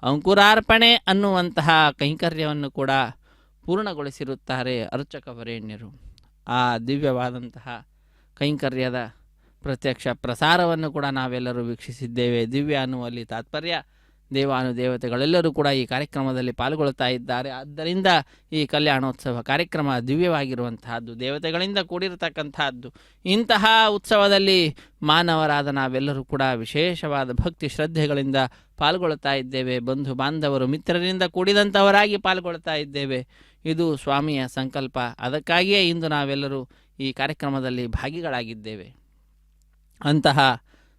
ಅಂಕುರಾರ್ಪಣೆ ಅನ್ನುವಂತಹ ಕೈಂಕರ್ಯವನ್ನು ಕೂಡ ಪೂರ್ಣಗೊಳಿಸಿರುತ್ತಾರೆ ಅರ್ಚಕವರೇಣ್ಯರು. ಆ ದಿವ್ಯವಾದಂತಹ ಕೈಂಕರ್ಯದ ಪ್ರತ್ಯಕ್ಷ ಪ್ರಸಾರವನ್ನು ಕೂಡ ನಾವೆಲ್ಲರೂ ವೀಕ್ಷಿಸಿದ್ದೇವೆ. ದಿವ್ಯ ಅನ್ನುವಲ್ಲಿ ತಾತ್ಪರ್ಯ ದೇವಾನುದೇವತೆಗಳೆಲ್ಲರೂ ಕೂಡ ಈ ಕಾರ್ಯಕ್ರಮದಲ್ಲಿ ಪಾಲ್ಗೊಳ್ತಾ ಇದ್ದಾರೆ. ಆದ್ದರಿಂದ ಈ ಕಲ್ಯಾಣೋತ್ಸವ ಕಾರ್ಯಕ್ರಮ ದಿವ್ಯವಾಗಿರುವಂತಹದ್ದು, ದೇವತೆಗಳಿಂದ ಕೂಡಿರತಕ್ಕಂತಹದ್ದು. ಇಂತಹ ಉತ್ಸವದಲ್ಲಿ ಮಾನವರಾದ ನಾವೆಲ್ಲರೂ ಕೂಡ ವಿಶೇಷವಾದ ಭಕ್ತಿ ಶ್ರದ್ಧೆಗಳಿಂದ ಪಾಲ್ಗೊಳ್ತಾ ಇದ್ದೇವೆ. ಬಂಧು ಬಾಂಧವರು ಮಿತ್ರರಿಂದ ಕೂಡಿದಂಥವರಾಗಿ ಪಾಲ್ಗೊಳ್ತಾ ಇದ್ದೇವೆ. ಇದು ಸ್ವಾಮಿಯ ಸಂಕಲ್ಪ. ಅದಕ್ಕಾಗಿಯೇ ಇಂದು ನಾವೆಲ್ಲರೂ ಈ ಕಾರ್ಯಕ್ರಮದಲ್ಲಿ ಭಾಗಿಗಳಾಗಿದ್ದೇವೆ. ಅಂತಹ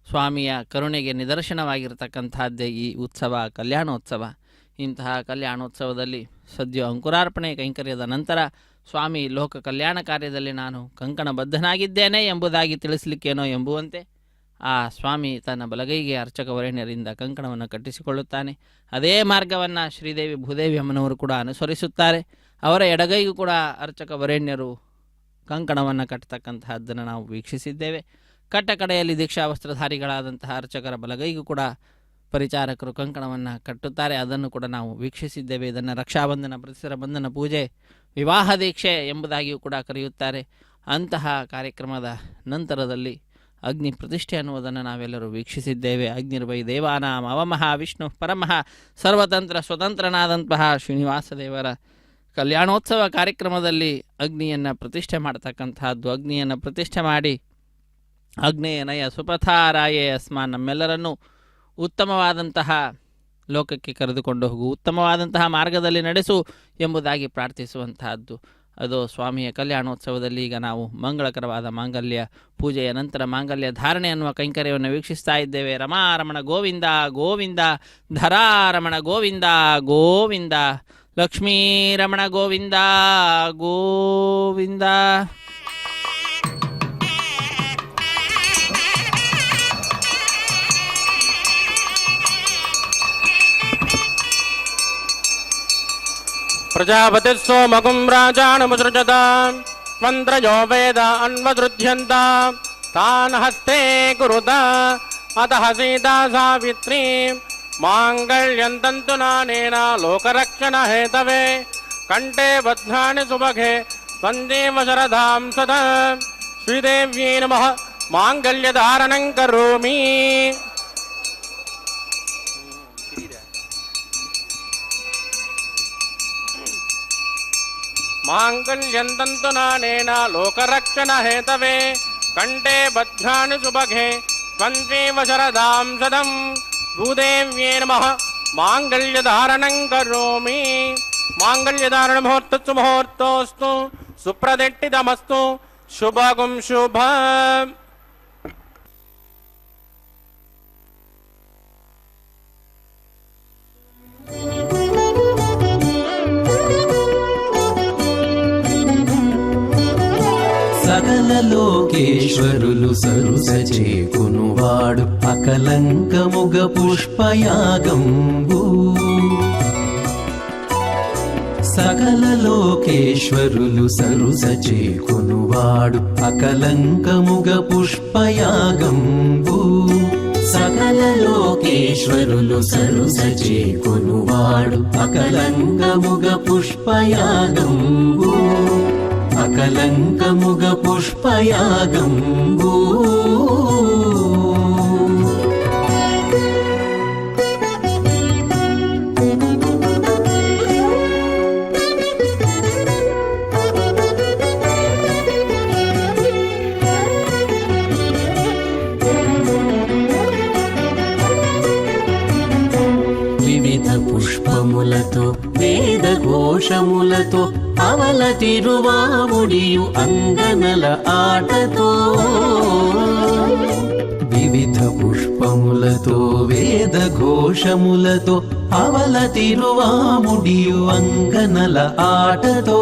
ಸ್ವಾಮಿಯ ಕರುಣೆಗೆ ನಿದರ್ಶನವಾಗಿರತಕ್ಕಂಥದ್ದೇ ಈ ಉತ್ಸವ, ಕಲ್ಯಾಣೋತ್ಸವ. ಇಂತಹ ಕಲ್ಯಾಣೋತ್ಸವದಲ್ಲಿ ಸದ್ಯ ಅಂಕುರಾರ್ಪಣೆ ಕೈಂಕರ್ಯದ ನಂತರ ಸ್ವಾಮಿ ಲೋಕ ಕಲ್ಯಾಣ ಕಾರ್ಯದಲ್ಲಿ ನಾನು ಕಂಕಣಬದ್ಧನಾಗಿದ್ದೇನೆ ಎಂಬುದಾಗಿ ತಿಳಿಸಲಿಕ್ಕೇನೋ ಎಂಬುವಂತೆ ಆ ಸ್ವಾಮಿ ತನ್ನ ಬಲಗೈಗೆ ಅರ್ಚಕವರೇಣ್ಯರಿಂದ ಕಂಕಣವನ್ನು ಕಟ್ಟಿಸಿಕೊಳ್ಳುತ್ತಾನೆ. ಅದೇ ಮಾರ್ಗವನ್ನು ಶ್ರೀದೇವಿ ಭೂದೇವಿ ಅಮ್ಮನವರು ಕೂಡ ಅನುಸರಿಸುತ್ತಾರೆ. ಅವರ ಎಡಗೈಗೂ ಕೂಡ ಅರ್ಚಕವರೇಣ್ಯರು ಕಂಕಣವನ್ನು ಕಟ್ಟತಕ್ಕಂತಹದ್ದನ್ನು ನಾವು ವೀಕ್ಷಿಸಿದ್ದೇವೆ. ಕಟ್ಟ ಕಡೆಯಲ್ಲಿ ದೀಕ್ಷಾ ವಸ್ತ್ರಧಾರಿಗಳಾದಂತಹ ಅರ್ಚಕರ ಬಲಗೈಗೂ ಕೂಡ ಪರಿಚಾರಕರು ಕಂಕಣವನ್ನು ಕಟ್ಟುತ್ತಾರೆ. ಅದನ್ನು ಕೂಡ ನಾವು ವೀಕ್ಷಿಸಿದ್ದೇವೆ. ಇದನ್ನು ರಕ್ಷಾಬಂಧನ, ಪರಿಸರ ಬಂಧನ ಪೂಜೆ, ವಿವಾಹ ದೀಕ್ಷೆ ಎಂಬುದಾಗಿಯೂ ಕೂಡ ಕರೆಯುತ್ತಾರೆ. ಅಂತಹ ಕಾರ್ಯಕ್ರಮದ ನಂತರದಲ್ಲಿ ಅಗ್ನಿ ಪ್ರತಿಷ್ಠೆ ಅನ್ನುವುದನ್ನು ನಾವೆಲ್ಲರೂ ವೀಕ್ಷಿಸಿದ್ದೇವೆ. ಅಗ್ನಿರ್ವೈ ದೇವಾನಾಂ ಅವಮಃ ವಿಷ್ಣು ಪರಮಃ ಸರ್ವತಂತ್ರ ಸ್ವತಂತ್ರನಾದಂತಹ ಶ್ರೀನಿವಾಸ ದೇವರ ಕಲ್ಯಾಣೋತ್ಸವ ಕಾರ್ಯಕ್ರಮದಲ್ಲಿ ಅಗ್ನಿಯನ್ನು ಪ್ರತಿಷ್ಠೆ ಮಾಡತಕ್ಕಂತಹದ್ದು. ಅಗ್ನಿಯನ್ನು ಪ್ರತಿಷ್ಠೆ ಮಾಡಿ ಅಗ್ನೇಯನಯ ಸುಪಥಾರಾಯೇ ಅಸ್ಮಾನ್, ನಮ್ಮೆಲ್ಲರನ್ನೂ ಉತ್ತಮವಾದಂತಹ ಲೋಕಕ್ಕೆ ಕರೆದುಕೊಂಡು ಹೋಗು, ಉತ್ತಮವಾದಂತಹ ಮಾರ್ಗದಲ್ಲಿ ನಡೆಸು ಎಂಬುದಾಗಿ ಪ್ರಾರ್ಥಿಸುವಂತಹದ್ದು. ಅದು ಸ್ವಾಮಿಯ ಕಲ್ಯಾಣೋತ್ಸವದಲ್ಲಿ ಈಗ ನಾವು ಮಂಗಳಕರವಾದ ಮಾಂಗಲ್ಯ ಪೂಜೆಯ ನಂತರ ಮಾಂಗಲ್ಯ ಧಾರಣೆ ಅನ್ನುವ ಕೈಂಕರ್ಯವನ್ನು ವೀಕ್ಷಿಸ್ತಾ ಇದ್ದೇವೆ. ರಮಾರಮಣ ಗೋವಿಂದ ಗೋವಿಂದ, ಧರಾರಮಣ ಗೋವಿಂದ ಗೋವಿಂದ, ಲಕ್ಷ್ಮೀರಮಣ ಗೋವಿಂದ ಗೋವಿಂದ. ಪ್ರಜಾಪತಿಃ ಸೋಮಗುಂ ರಾಜಾನುಮಸೃಜತ ಮಂತ್ರಯೋ ವೇದ ಅನ್ವದೃಧ್ಯಂತ ತಾನ್ ಹಸ್ತೆ ಕುರುತ ಅತಃ ಸೀತಾ ಸಾವಿತ್ರೀ మాంగళ్యం తంతునానేన లోకరక్షణ హేతవే కంఠే బధ్నాని సుభగే సంజీవ శరదాం సదా శ్రీదేవ్యై నమః మాంగళ్యధారణం కరోమి. మాంగళ్యం తంతునానేన లోకరక్షణ హేతవే కంఠే బధ్నాని సుభగే సంజీవ శరదాం సదం భూదేవ్యై నమః మాంగళ్యధారణం కరోమి. మాంగళ్యధారణ ముహూర్తస్సు ముహూర్తోస్తు సుప్రదిష్టితమస్తు శుభగం శుభం. సకల లోకేశ్వరులు సరుస చేకునువాడు అకలంకముగ పుష్పయాగంబు. సకల లోకేశ్వరులు సరుస చేకునువాడు అకలంకముగ పుష్పయాగంబు. సకల లోకేశ్వరులు సరుస చేకునువాడు అకలంకముగ పుష్పయాగంబు. అకలంకముగ పుష్పయాగంబు. వివిధ పుష్పములతో వేద ఘోషములతో అవల తిరువాముడియు అంగనల ఆటతో. వివిధ పుష్పములతో వేద ఘోషములతో అవల తిరువాముడియు అంగనల ఆటతో.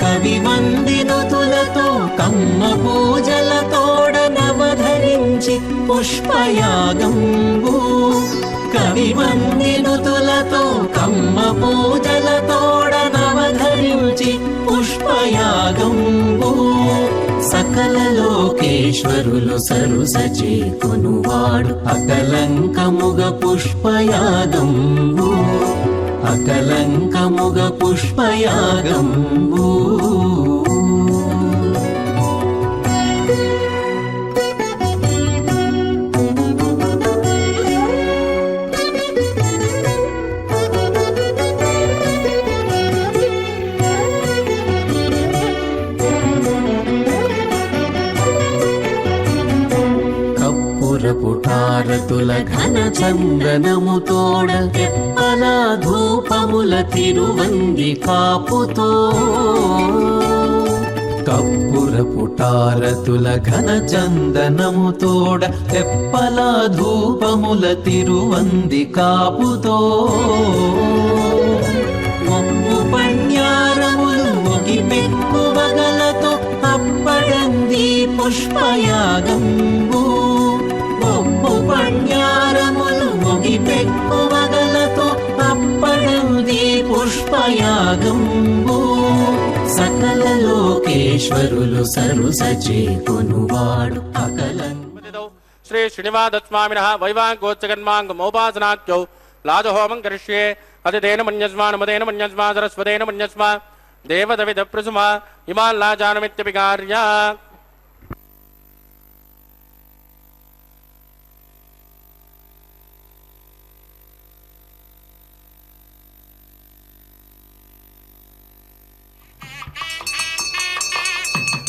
కవి వందినుతులతో కమ్మ పూజలతోడ నవధరించి పుష్పయాగంబు. కవి వందినుతులతో కమ్మ పూజలతోడ నవధరించి పుష్పయాగంబు. సకల లోకేశ్వరులు సరుస చేకునువాడు అకలంకముగ పుష్పయాగంబు. అకలంకముగ పుష్పయాగంబు. పుటారతుల ఘన చందనముతోడ తెప్పల ధూపముల తిరువంది కాపుతో. కప్పుర పుటారతుల ఘన చందనముతోడ తెప్పల ధూపముల తిరువంది కాపుతో. మొక్కు పణ్యారములు మొగి పెక్కువగలతో అప్పడంది పుష్పయాగంబు. పణ్యారములు మొగి పెక్కువగలతో అప్పడంది పుష్పయాగంబు. సకల లోకేశ్వరులు సరుస చేకునువాడు అకలం. శ్రీ శ్రీనివాసస్వామినః వైవాంగోత్సగన్మాంగమోపాసనాఖ్యౌ లాజహోమం కరిష్యే అతిథేన మన్యస్మానుమదేన మన్యస్మా సరస్వతేన మన్యస్మా దేవదవిద ప్రసుమా ఇమాల్లాజానమిత్యభికార్య.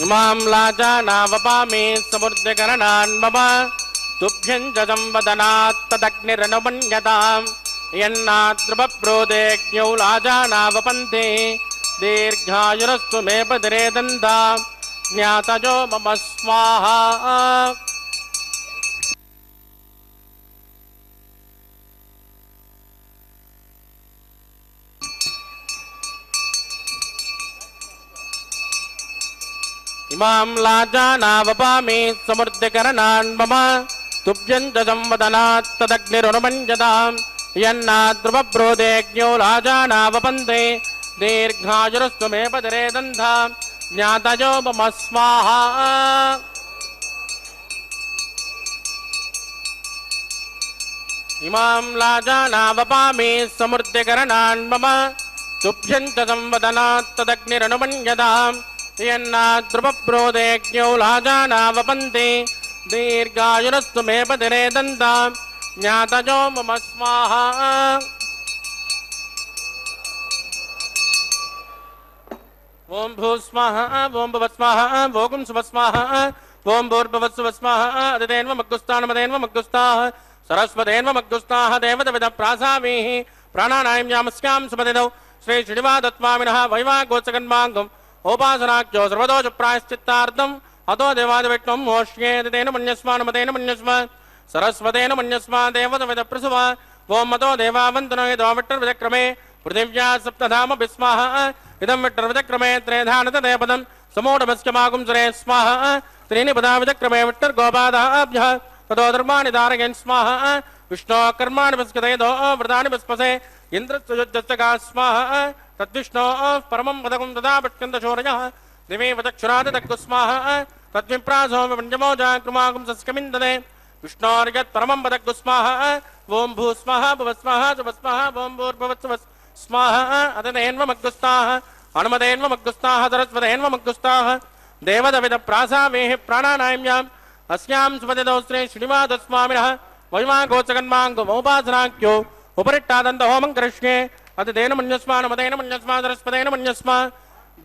ఇమాం లాజానావపామి సముద్రకరణాన్ మమ తుభ్యం జజం వదనాత్ తదగ్నిరనుమన్యతాం యన్నాద్రవప్రోదేజ్ఞౌ లాజానావపంతే దీర్ఘాయురస్తు మే పదిరే దందాం జ్ఞాతజో మమ స్వాహా. ఇమాం లాజానావపామి సమృద్ధికరణాన్ మమ తుభ్యం జజం వదనాత్ తదగ్నిరనుమన్యతాం యన్నాద్రవప్రోదేజ్ఞో లాజానావపంతే దీర్ఘాయురస్తు మే పదిరే దంధాం జ్ఞాతజో మమ స్వాహా. इमां लाजानावपामि समृद्धिकरणान् मम तुभ्यञ्च संवदनात् तदग्निरनुमन्यताम् यन्नाद्रुपप्रोदेज्ञौ लाजानावपन्ति दीर्घायुरस्तु मे पतिरे दन्ताम् ज्ञातजो मम स्वाहा ओम भूस्वाहा ओम भवस्वाहा भोगुं सुवस्वाहा ओम भूर्भुवस्सुवस्वाहा अदितेन्वमग्गुस्तानमदेन्वमग्गुस्ताः सरस्वतेन्वमग्गुस्ताः देवदविदप्रासामीः प्राणानायं यामस्यां सुपदिदौ श्री श्रीनिवासस्वामिनः वैवागोचकन्माङ्गम् उपासनाख्यो सर्वदोष प्रायश्चित्तार्थम् अतो देवादिविष्णुं मोक्ष्ये तेन मन्यस्मानमतेन मन्यस्म सरस्वतेन मन्यस्मा देवदविदप्रसुव ओम मतो देवावन्तनो यदो विट्टर्विदक्रमे पृथिव्या सप्तधाम विस्माः इदं विट्टर्विदक्रमे त्रेधानतदेपदं समूढमस्यमागुं सुरे स्वाहा त्रीणि पदा विदक्रमे विट्टर्गोपादाभ्यः ततो धर्माणि धारयन् स्वाहा विष्णो कर्माणि विस्कतयदो व्रतानि विस्पसे इन्द्रस्य युद्धस्य स्वाहा तद्विष्णो परमं पदकं तदा पश्यन्तशौर्यः दिवे वचक्षुरादितग्गुस्माः तद्विप्रासो विपञ्चमोजा कृमागुं सस्कमिन्दने विष्णोर्यत् परमं पदग्गुस्माः ओं भूस्वाः भुवस्वाः सुवस्वाः ओं भूर्भुवस्वाः अदनेन्वमग्गुस्ताः हनुमतेन्वमग्गुस्ताः सरस्वतेन्वमग्गुस्ताः देवदविदप्रासामेः प्राणानायम्याम् अस्यां सुपदिदौ श्री श्रीनिवासस्वामिनः वैवागोचकन्माङ्गमोपासनाख्यो उपरिट्टादन्तहोमं करिष्ये अतितेन मन्यस्मानमतेन मन्यस्मा सरस्वतेन मन्यस्मा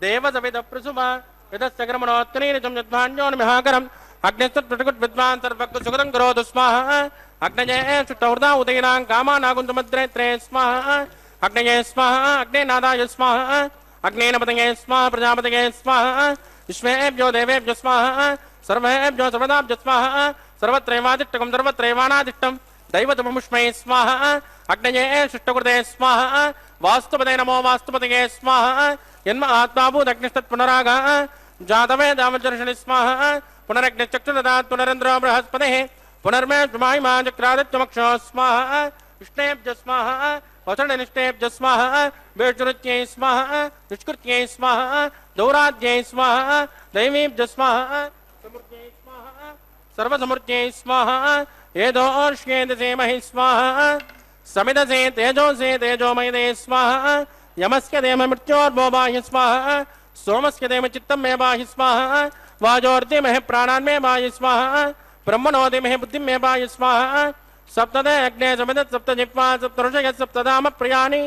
देवदविदप्रसुमा यदस्य कर्मणोत्तरीनिजं यद्धान्योन्मिहाकरम् अग्निस्तत्प्रतिकुट्विद्वान् सर्वज्ञसुगतं करोतु स्वाहा अग्नये शुद्धहृदा उदयनां कामानागुन्तमद्रेत्रे स्वाहा अग्नये स्वाहा अग्नेनादाय स्वाहा अग्नेनपतये स्वाहा प्रजापतये स्वाहा विश्वेभ्यो देवेभ्यो स्वाहा सर्वेभ्यो सर्वदाभ्यो स्वाहा सर्वत्रैवादिष्टकं सर्वत्रैवानादिष्टं दैवतममुष्मै स्वाहा अग्नये शिष्टकृते स्वाहा वास्तुपते नमो वास्तुपतये स्वाहा यन्म आत्माभूदग्निस्तत् पुनरागः जातवे दामचर्षणि स्वाहा पुनरग्निश्चक्षुरदात् पुनरेन्द्रो बृहस्पतिः पुनर्मे जुमायिमा चक्रादित्यमक्षो स्वाहा विष्णेभ्य स्वाहा वसणनिष्ठेभ्य स्वाहा वेषुरुच्यै स्वाहा निष्कृत्यै स्वाहा दौराद्यै स्वाहा दैवीभ्य स्वाहा समृद्ध्यै स्वाहा सर्वसमृद्ध्यै स्वाहा येदोर्ष्येदसेमहि स्वाहा समिदसे तेजोसे तेजोमयदे स्वाहा यमस्य देम मृत्योर्भोवाहि स्वाहा सोमस्य देम चित्तं मे वाहि स्वाहा वाजोर्दिमहि प्राणान् मे वाहि स्वाहा ब्रह्मणोदिमहि बुद्धिं मे वाहि स्वाहा सप्तदे अग्ने समिद सप्तजिह्वा सप्तऋषयः सप्तधाम प्रियाणि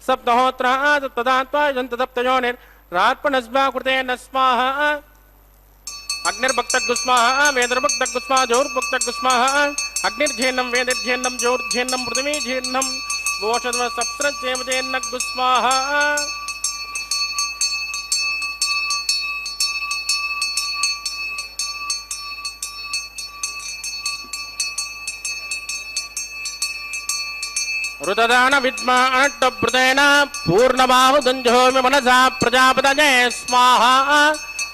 सप्तहोत्राः सप्तदात्वा सप्तयोनिर्रात्मनस्वा कृते न स्वाहा अग्निर्भक्तगुस्वाहा वेदर्भक्तगुस्वाहा जोर्भक्तगुस्वाहा अग्निर्झेन्नं वेदिर्झेन्नं जोर्झेन्नं पृथिवीझेन्नं गोषद्व सप्तरच्चेमजेन्नगुस्वाहा ऋतदान विद्मा अनट्टभृतेन पूर्णबाहुदञ्जहोमि मनसा प्रजापतये स्वाहा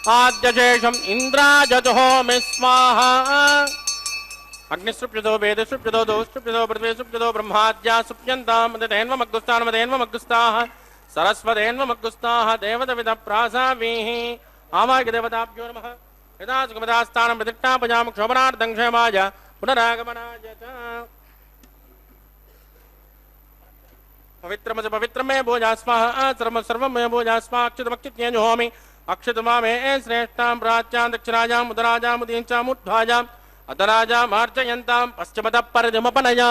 आद्यशेषम् इन्द्राजहोमि स्वाहा अग्निसृप्यतो वेदसृप्यतो दोषृप्यतो पृथ्वीसृप्यतो ब्रह्माद्या सुप्यन्तामदेन्वमग्गुस्ताः सरस्वतेन्वमग्गुस्ताः देवदविदप्रासावीः आवाह्यदेवताभ्यो नमः यदा सुखमदास्थानं प्रतिष्ठापयाम क्षोभनार्थं क्षेमाय पुनरागमनाय च पवित्रमच पवित्रमे भोजा स्वाहा सर्वं भोजा स्वाहा अक्षतमक्षित्यञ्जुहोमि अक्षतमामे श्रेष्ठां प्राच्यां दक्षिणायां उदराजां उदींचां ऊर्ध्वाजां अधराजां मार्जयन्तां पश्चिमतः परदिमपनया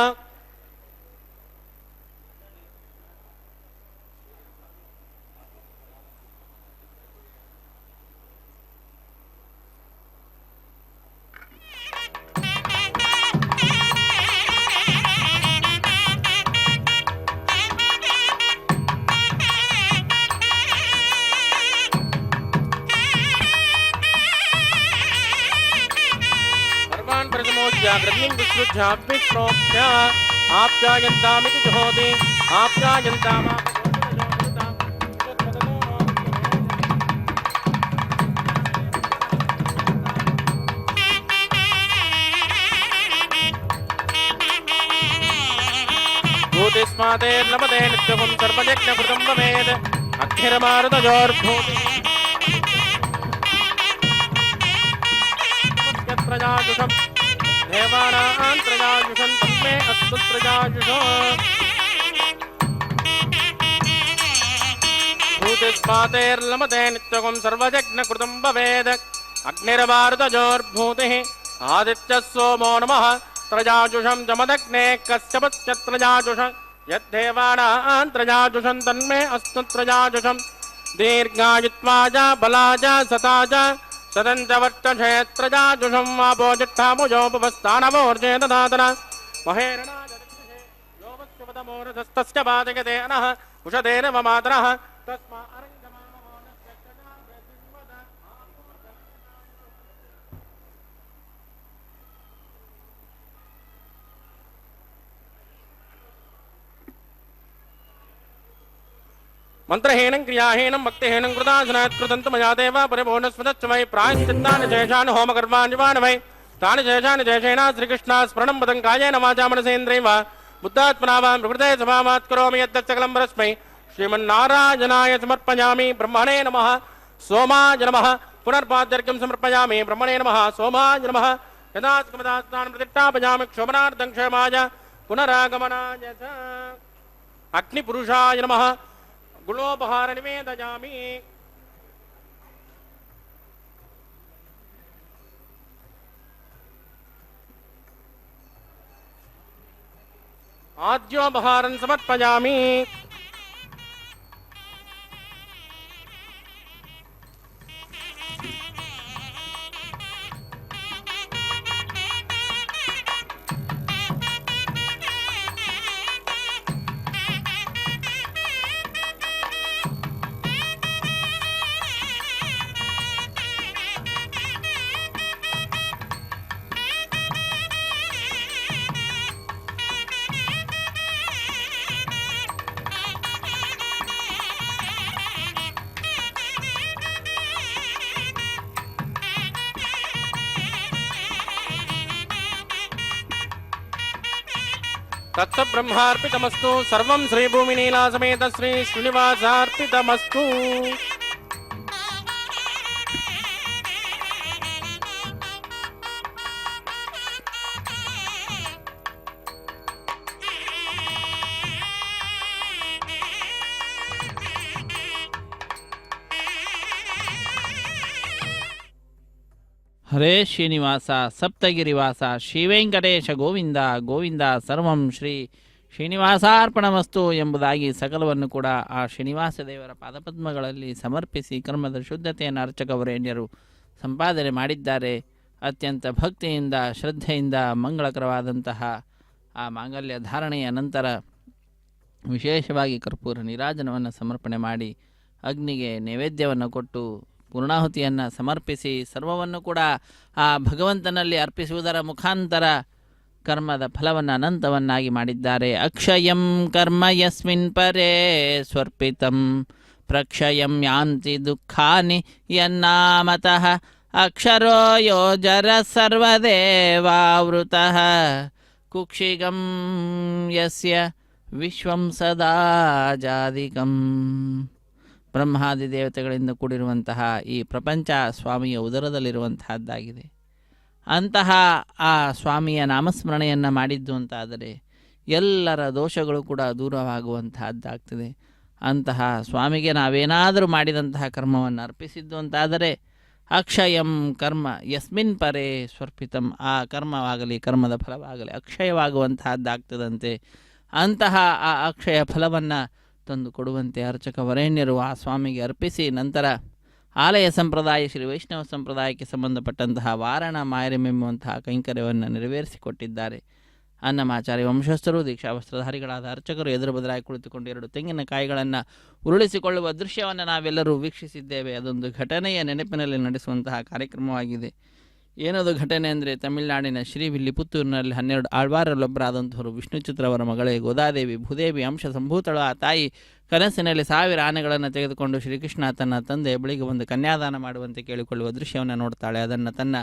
ग्रहणीं विश्रुध्यात्मिक्रोभ्य आप्यायन्तामिति जुहोति भूतिस्मादेर्लभते नित्यगुं सर्वयज्ञकृतं भवेत् अग्निर्मारुतयोर्भूतिः प्रजाजुषम् देवानां प्रजाजुषं तन्मे अस्तु प्रजाजुषो भूतिस्मातेर्लमते नित्यगुं सर्वजज्ञकृतं भवेद् अग्निर्वारुतजोर्भूतिः आदित्यः सोमो नमः त्रजाजुषं जमदग्ने कश्यपश्च त्रजाजुष यद्देवानां त्रजाजुषं तन्मे अस्तु त्रजाजुषं दीर्घायुत्वा च बला च सता च सदञ्च वर्तषे त्रजाजुषं वापोजिष्ठामुजोपस्थानमोर्जे ददातन महेरणाजरिक्षे योपस्यपदमोरधस्तस्य पादयते अनः उषधेन ममातरः तस्मा मंत्रहीनं क्रियाहीनं भक्तिहीनं कृतासनात्कृतं मया देव परिपूर्णस्मृतच्च वै प्रायश्चित्तानि शेषान् होमकर्माणि वै तानि शेषानि शेषेण श्रीकृष्णा स्मरणं पदं कायेन वाचा मनसेन्द्रियैर्वा बुद्धात्मना वा प्रकृते स्वभावात् करोमि यद्दच्चकलं परस्मै श्रीमन्नारायणाय समर्पयामि ब्रह्मणे नमः सोमाय नमः पुनर्पाद्यर्घ्यं समर्पयामि ब्रह्मणे नमः सोमाय नमः यदास्कमदास्तान् प्रतिष्ठापयामि क्षोभनार्थं क्षेमाय पुनरागमनाय च अग्निपुरुषाय नमः गुणोपहार निवेदयामि आद्योपहारं समर्पयामि तत्स ब्रह्मार्पितमस्तु सर्वं श्रीभूमिनीला समेत श्री श्रीनिवासार्पितमस्तु। ಹರೇ ಶ್ರೀನಿವಾಸ ಸಪ್ತಗಿರಿವಾಸ ಶ್ರೀವೆಂಕಟೇಶ ಗೋವಿಂದ ಗೋವಿಂದ ಸರ್ವಂ ಶ್ರೀ ಶ್ರೀನಿವಾಸಾರ್ಪಣಮಸ್ತು ಎಂಬುದಾಗಿ ಸಕಲವನ್ನು ಕೂಡ ಆ ಶ್ರೀನಿವಾಸ ದೇವರ ಪಾದಪದ್ಮಗಳಲ್ಲಿ ಸಮರ್ಪಿಸಿ ಕರ್ಮದ ಶುದ್ಧತೆಯನ್ನು ಅರ್ಚಕವರೇಣ್ಯರು ಸಂಪಾದನೆ ಮಾಡಿದ್ದಾರೆ. ಅತ್ಯಂತ ಭಕ್ತಿಯಿಂದ ಶ್ರದ್ಧೆಯಿಂದ ಮಂಗಳಕರವಾದಂತಹ ಆ ಮಾಂಗಲ್ಯ ಧಾರಣೆಯ ನಂತರ ವಿಶೇಷವಾಗಿ ಕರ್ಪೂರ ನೀರಾಜನವನ್ನು ಸಮರ್ಪಣೆ ಮಾಡಿ ಅಗ್ನಿಗೆ ನೈವೇದ್ಯವನ್ನು ಕೊಟ್ಟು ಪೂರ್ಣಾಹುತಿಯನ್ನು ಸಮರ್ಪಿಸಿ ಸರ್ವವನ್ನು ಕೂಡ ಆ ಭಗವಂತನಲ್ಲಿ ಅರ್ಪಿಸುವುದರ ಮುಖಾಂತರ ಕರ್ಮದ ಫಲವನ್ನು ಅನಂತವನ್ನಾಗಿ ಮಾಡಿದ್ದಾರೆ. ಅಕ್ಷಯಂ ಕರ್ಮ ಯಸ್ಮಿನ್ ಪರೇ ಸ್ವರ್ಪಿತಂ ಪ್ರಕ್ಷಯಂ ಯಾಂತಿ ದುಃಖಾನಿ ಯನ್ನಾಮತಃ ಅಕ್ಷರೋ ಯೋಜರ ಸರ್ವದೇವಾವೃತಃ ಕುಕ್ಷಿಗಂ ಯಸ್ಯ ವಿಶ್ವಂ ಸದಾ ಜಾದಿಕಂ. ಬ್ರಹ್ಮಾದಿ ದೇವತೆಗಳಿಂದ ಕೂಡಿರುವಂತಹ ಈ ಪ್ರಪಂಚ ಸ್ವಾಮಿಯ ಉದರದಲ್ಲಿರುವಂತಹದ್ದಾಗಿದೆ. ಅಂತಹ ಆ ಸ್ವಾಮಿಯ ನಾಮಸ್ಮರಣೆಯನ್ನು ಮಾಡಿದ್ದು ಅಂತಾದರೆ ಎಲ್ಲರ ದೋಷಗಳು ಕೂಡ ದೂರವಾಗುವಂತಹದ್ದಾಗ್ತದೆ. ಅಂತಹ ಸ್ವಾಮಿಗೆ ನಾವೇನಾದರೂ ಮಾಡಿದಂತಹ ಕರ್ಮವನ್ನು ಅರ್ಪಿಸಿದ್ದು ಅಂತಾದರೆ ಅಕ್ಷಯಂ ಕರ್ಮ ಯಸ್ಮಿನ್ ಪರೇ ಸ್ವರ್ಪಿತಂ, ಆ ಕರ್ಮವಾಗಲಿ ಕರ್ಮದ ಫಲವಾಗಲಿ ಅಕ್ಷಯವಾಗುವಂತಹದ್ದಾಗ್ತದಂತೆ. ಅಂತಹ ಆ ಅಕ್ಷಯ ಫಲವನ್ನು ತಂದು ಕೊಡುವಂತೆ ಅರ್ಚಕ ವರೇಣ್ಯರು ಆ ಸ್ವಾಮಿಗೆ ಅರ್ಪಿಸಿ ನಂತರ ಆಲಯ ಸಂಪ್ರದಾಯ ಶ್ರೀ ವೈಷ್ಣವ ಸಂಪ್ರದಾಯಕ್ಕೆ ಸಂಬಂಧಪಟ್ಟಂತಹ ವಾರಣ ಮಾಯರೆಂಬುವಂತಹ ಕೈಂಕರ್ಯವನ್ನು ನೆರವೇರಿಸಿಕೊಟ್ಟಿದ್ದಾರೆ. ಅನ್ನಮಾಚಾರ್ಯ ವಂಶಸ್ಥರು ದೀಕ್ಷಾ ವಸ್ತ್ರಧಾರಿಗಳಾದ ಅರ್ಚಕರು ಎದುರು ಬದಲಾಗಿ ಕುಳಿತುಕೊಂಡು 2 ತೆಂಗಿನಕಾಯಿಗಳನ್ನು ಉರುಳಿಸಿಕೊಳ್ಳುವ ದೃಶ್ಯವನ್ನು ನಾವೆಲ್ಲರೂ ವೀಕ್ಷಿಸಿದ್ದೇವೆ. ಅದೊಂದು ಘಟನೆಯ ನೆನಪಿನಲ್ಲಿ ನಡೆಸುವಂತಹ ಕಾರ್ಯಕ್ರಮವಾಗಿದೆ. ಏನದು ಘಟನೆ ಅಂದರೆ, ತಮಿಳುನಾಡಿನ ಶ್ರೀವಿಲ್ಲಿಪುತ್ತೂರಿನಲ್ಲಿ 12 ಆಳ್ವಾರಲ್ಲೊಬ್ಬರಾದಂಥವರು ವಿಷ್ಣು ಚಿತ್ರವರ ಮಗಳೇ ಗೋದಾದೇವಿ ಭೂದೇವಿ ಅಂಶ ಸಂಭೂತಳು ಆ ತಾಯಿ ಕನಸಿನಲ್ಲಿ 1000 ಆನೆಗಳನ್ನು ತೆಗೆದುಕೊಂಡು ಶ್ರೀಕೃಷ್ಣ ತನ್ನ ತಂದೆ ಬಳಿಗೆ ಒಂದು ಕನ್ಯಾದಾನ ಮಾಡುವಂತೆ ಕೇಳಿಕೊಳ್ಳುವ ದೃಶ್ಯವನ್ನು ನೋಡ್ತಾಳೆ. ಅದನ್ನು ತನ್ನ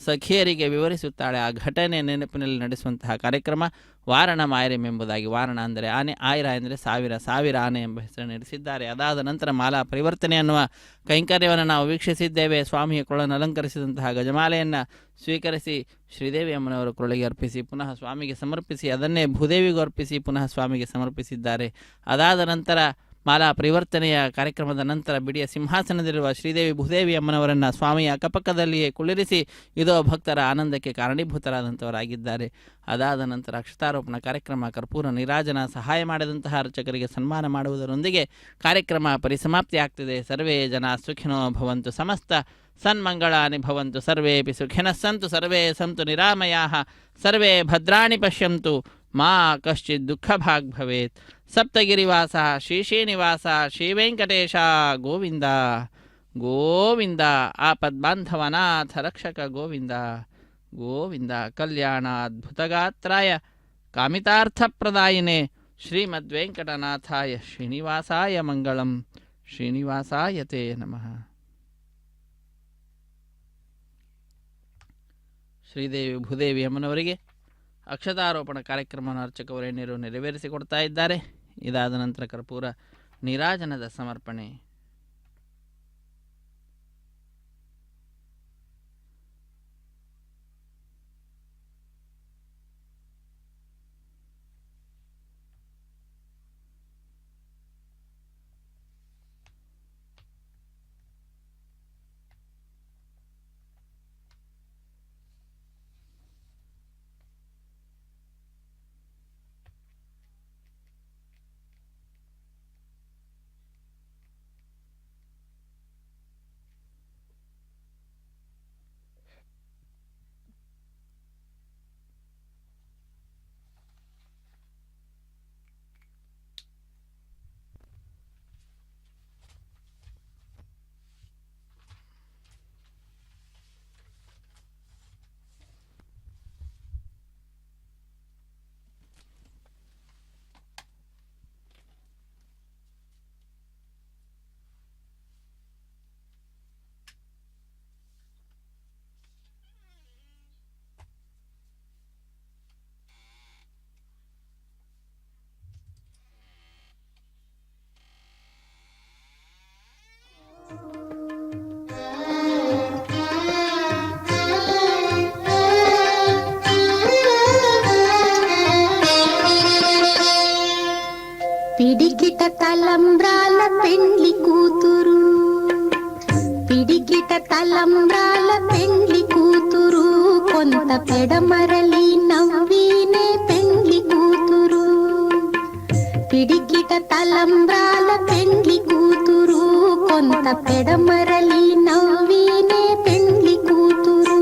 ಸಖಿಯರಿಗೆ ವಿವರಿಸುತ್ತಾಳೆ. ಆ ಘಟನೆ ನೆನಪಿನಲ್ಲಿ ನಡೆಸುವಂತಹ ಕಾರ್ಯಕ್ರಮ ವಾರಣ ಮಾಯರೆಂ ಎಂಬುದಾಗಿ. ವಾರಣ ಅಂದರೆ ಆನೆ, ಆಯಿರ ಎಂದರೆ 1000 ಆನೆ ಎಂಬ ಹೆಸರನ್ನು ಇರಿಸಿದ್ದಾರೆ. ಅದಾದ ನಂತರ ಮಾಲಾ ಪರಿವರ್ತನೆ ಅನ್ನುವ ಕೈಂಕರ್ಯವನ್ನು ನಾವು ವೀಕ್ಷಿಸಿದ್ದೇವೆ. ಸ್ವಾಮಿಯ ಕೊಳನ್ನು ಅಲಂಕರಿಸಿದಂತಹ ಗಜಮಾಲೆಯನ್ನು ಸ್ವೀಕರಿಸಿ ಶ್ರೀದೇವಿ ಅಮ್ಮನವರ ಕೊರಳಿಗೆ ಅರ್ಪಿಸಿ ಪುನಃ ಸ್ವಾಮಿಗೆ ಸಮರ್ಪಿಸಿ ಅದನ್ನೇ ಭೂದೇವಿಗೂ ಅರ್ಪಿಸಿ ಪುನಃ ಸ್ವಾಮಿಗೆ ಸಮರ್ಪಿಸಿದ್ದಾರೆ. ಅದಾದ ನಂತರ ಮಾಲಾ ಪರಿವರ್ತನೆಯ ಕಾರ್ಯಕ್ರಮದ ನಂತರ ಬಿಡಿಯ ಸಿಂಹಾಸನದಲ್ಲಿರುವ ಶ್ರೀದೇವಿ ಭೂದೇವಿ ಅಮ್ಮನವರನ್ನು ಸ್ವಾಮಿಯ ಅಕ್ಕಪಕ್ಕದಲ್ಲಿಯೇ ಕುಳ್ಳಿರಿಸಿ ಇದೋ ಭಕ್ತರ ಆನಂದಕ್ಕೆ ಕಾರಣೀಭೂತರಾದಂಥವರಾಗಿದ್ದಾರೆ. ಅದಾದ ನಂತರ ಅಕ್ಷತಾರೋಪಣ ಕಾರ್ಯಕ್ರಮ, ಕರ್ಪೂರ ನೀರಾಜನ, ಸಹಾಯ ಮಾಡಿದಂತಹ ಅರ್ಚಕರಿಗೆ ಸನ್ಮಾನ ಮಾಡುವುದರೊಂದಿಗೆ ಕಾರ್ಯಕ್ರಮ ಪರಿಸಮಾಪ್ತಿ ಆಗ್ತಿದೆ. ಸರ್ವೇ ಜನ ಸುಖಿನೋ ಭವಂತು, ಸಮಸ್ತ ಸನ್ಮಂಗಳಾನಿ ಭವಂತು, ಸರ್ವೇಪಿ ಸುಖಿನಃ ಸಂತು, ಸರ್ವೇ ಸಂತು ನಿರಾಮಯಾಃ, ಸರ್ವೇ ಭದ್ರಾಣಿ ಪಶ್ಯಂತು, ಮಾ ಕಶ್ಚಿತ್ ದುಃಖಭಾಗ್ ಭವೇತ್. ಸಪ್ತಗಿರಿವಾಸ ಶ್ರೀಶ್ರೀನಿವಾಸ ಶ್ರೀವೆಂಕಟೇಶ ಗೋವಿಂದ ಗೋವಿಂದ. ಆಪದ್ಬಾಂಧವನಾಥ ರಕ್ಷಕ ಗೋವಿಂದ ಗೋವಿಂದ. ಕಲ್ಯಾಣಾದ್ಭುತಗಾತ್ರಾಯ ಕಾಮಿತಾರ್ಥಪ್ರದಾಯಿನೇ ಶ್ರೀಮದ್ವೆಂಕಟನಾಥಾಯ ಶ್ರೀನಿವಾಸಾಯ ಮಂಗಳಂ. ಶ್ರೀನಿವಾಸಾಯ ತೇ ನಮಃ. ಶ್ರೀದೇವಿ ಭೂದೇವಿ ಅಮ್ಮನವರಿಗೆ ಅಕ್ಷತಾರೋಪಣ ಕಾರ್ಯಕ್ರಮವನ್ನು ಅರ್ಚಕವರೇಣ್ಯರು ನೆರವೇರಿಸಿಕೊಡ್ತಾ ಇದ್ದಾರೆ. ಇದಾದ ನಂತರ ಕರ್ಪೂರ ನೀರಾಜನದ ಸಮರ್ಪಣೆ. పిడికిట తలంబ్రాల పెండ్లి కూతురు, పిడికిట తలంబ్రాల పెండ్లి కూతురు, కొంత పెడమరలి నవ్వినే పెండ్లి కూతురు. పిడికిట తలంబ్రాల పెండ్లి కూతురు, కొంత పెడమరలి నవ్వినే పెండ్లి కూతురు.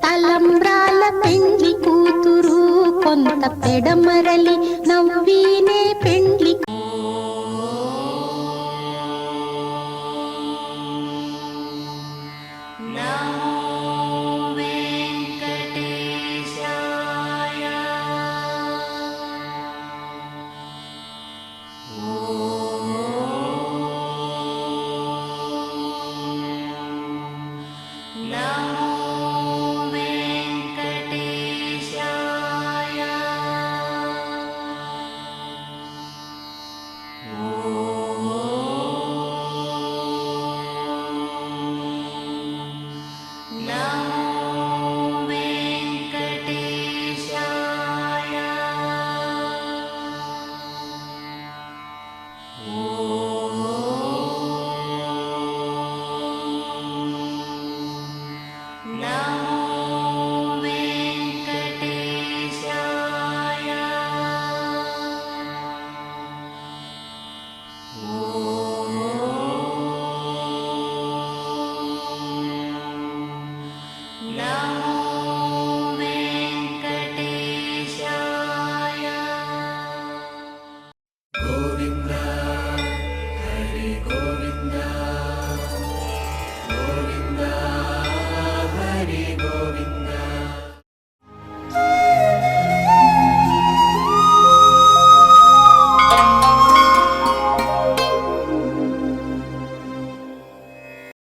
తలంబ్రాల పెండ్లి కూతురు, కొంత పెడమరలి నవ్వినే పెండ్లి. Oh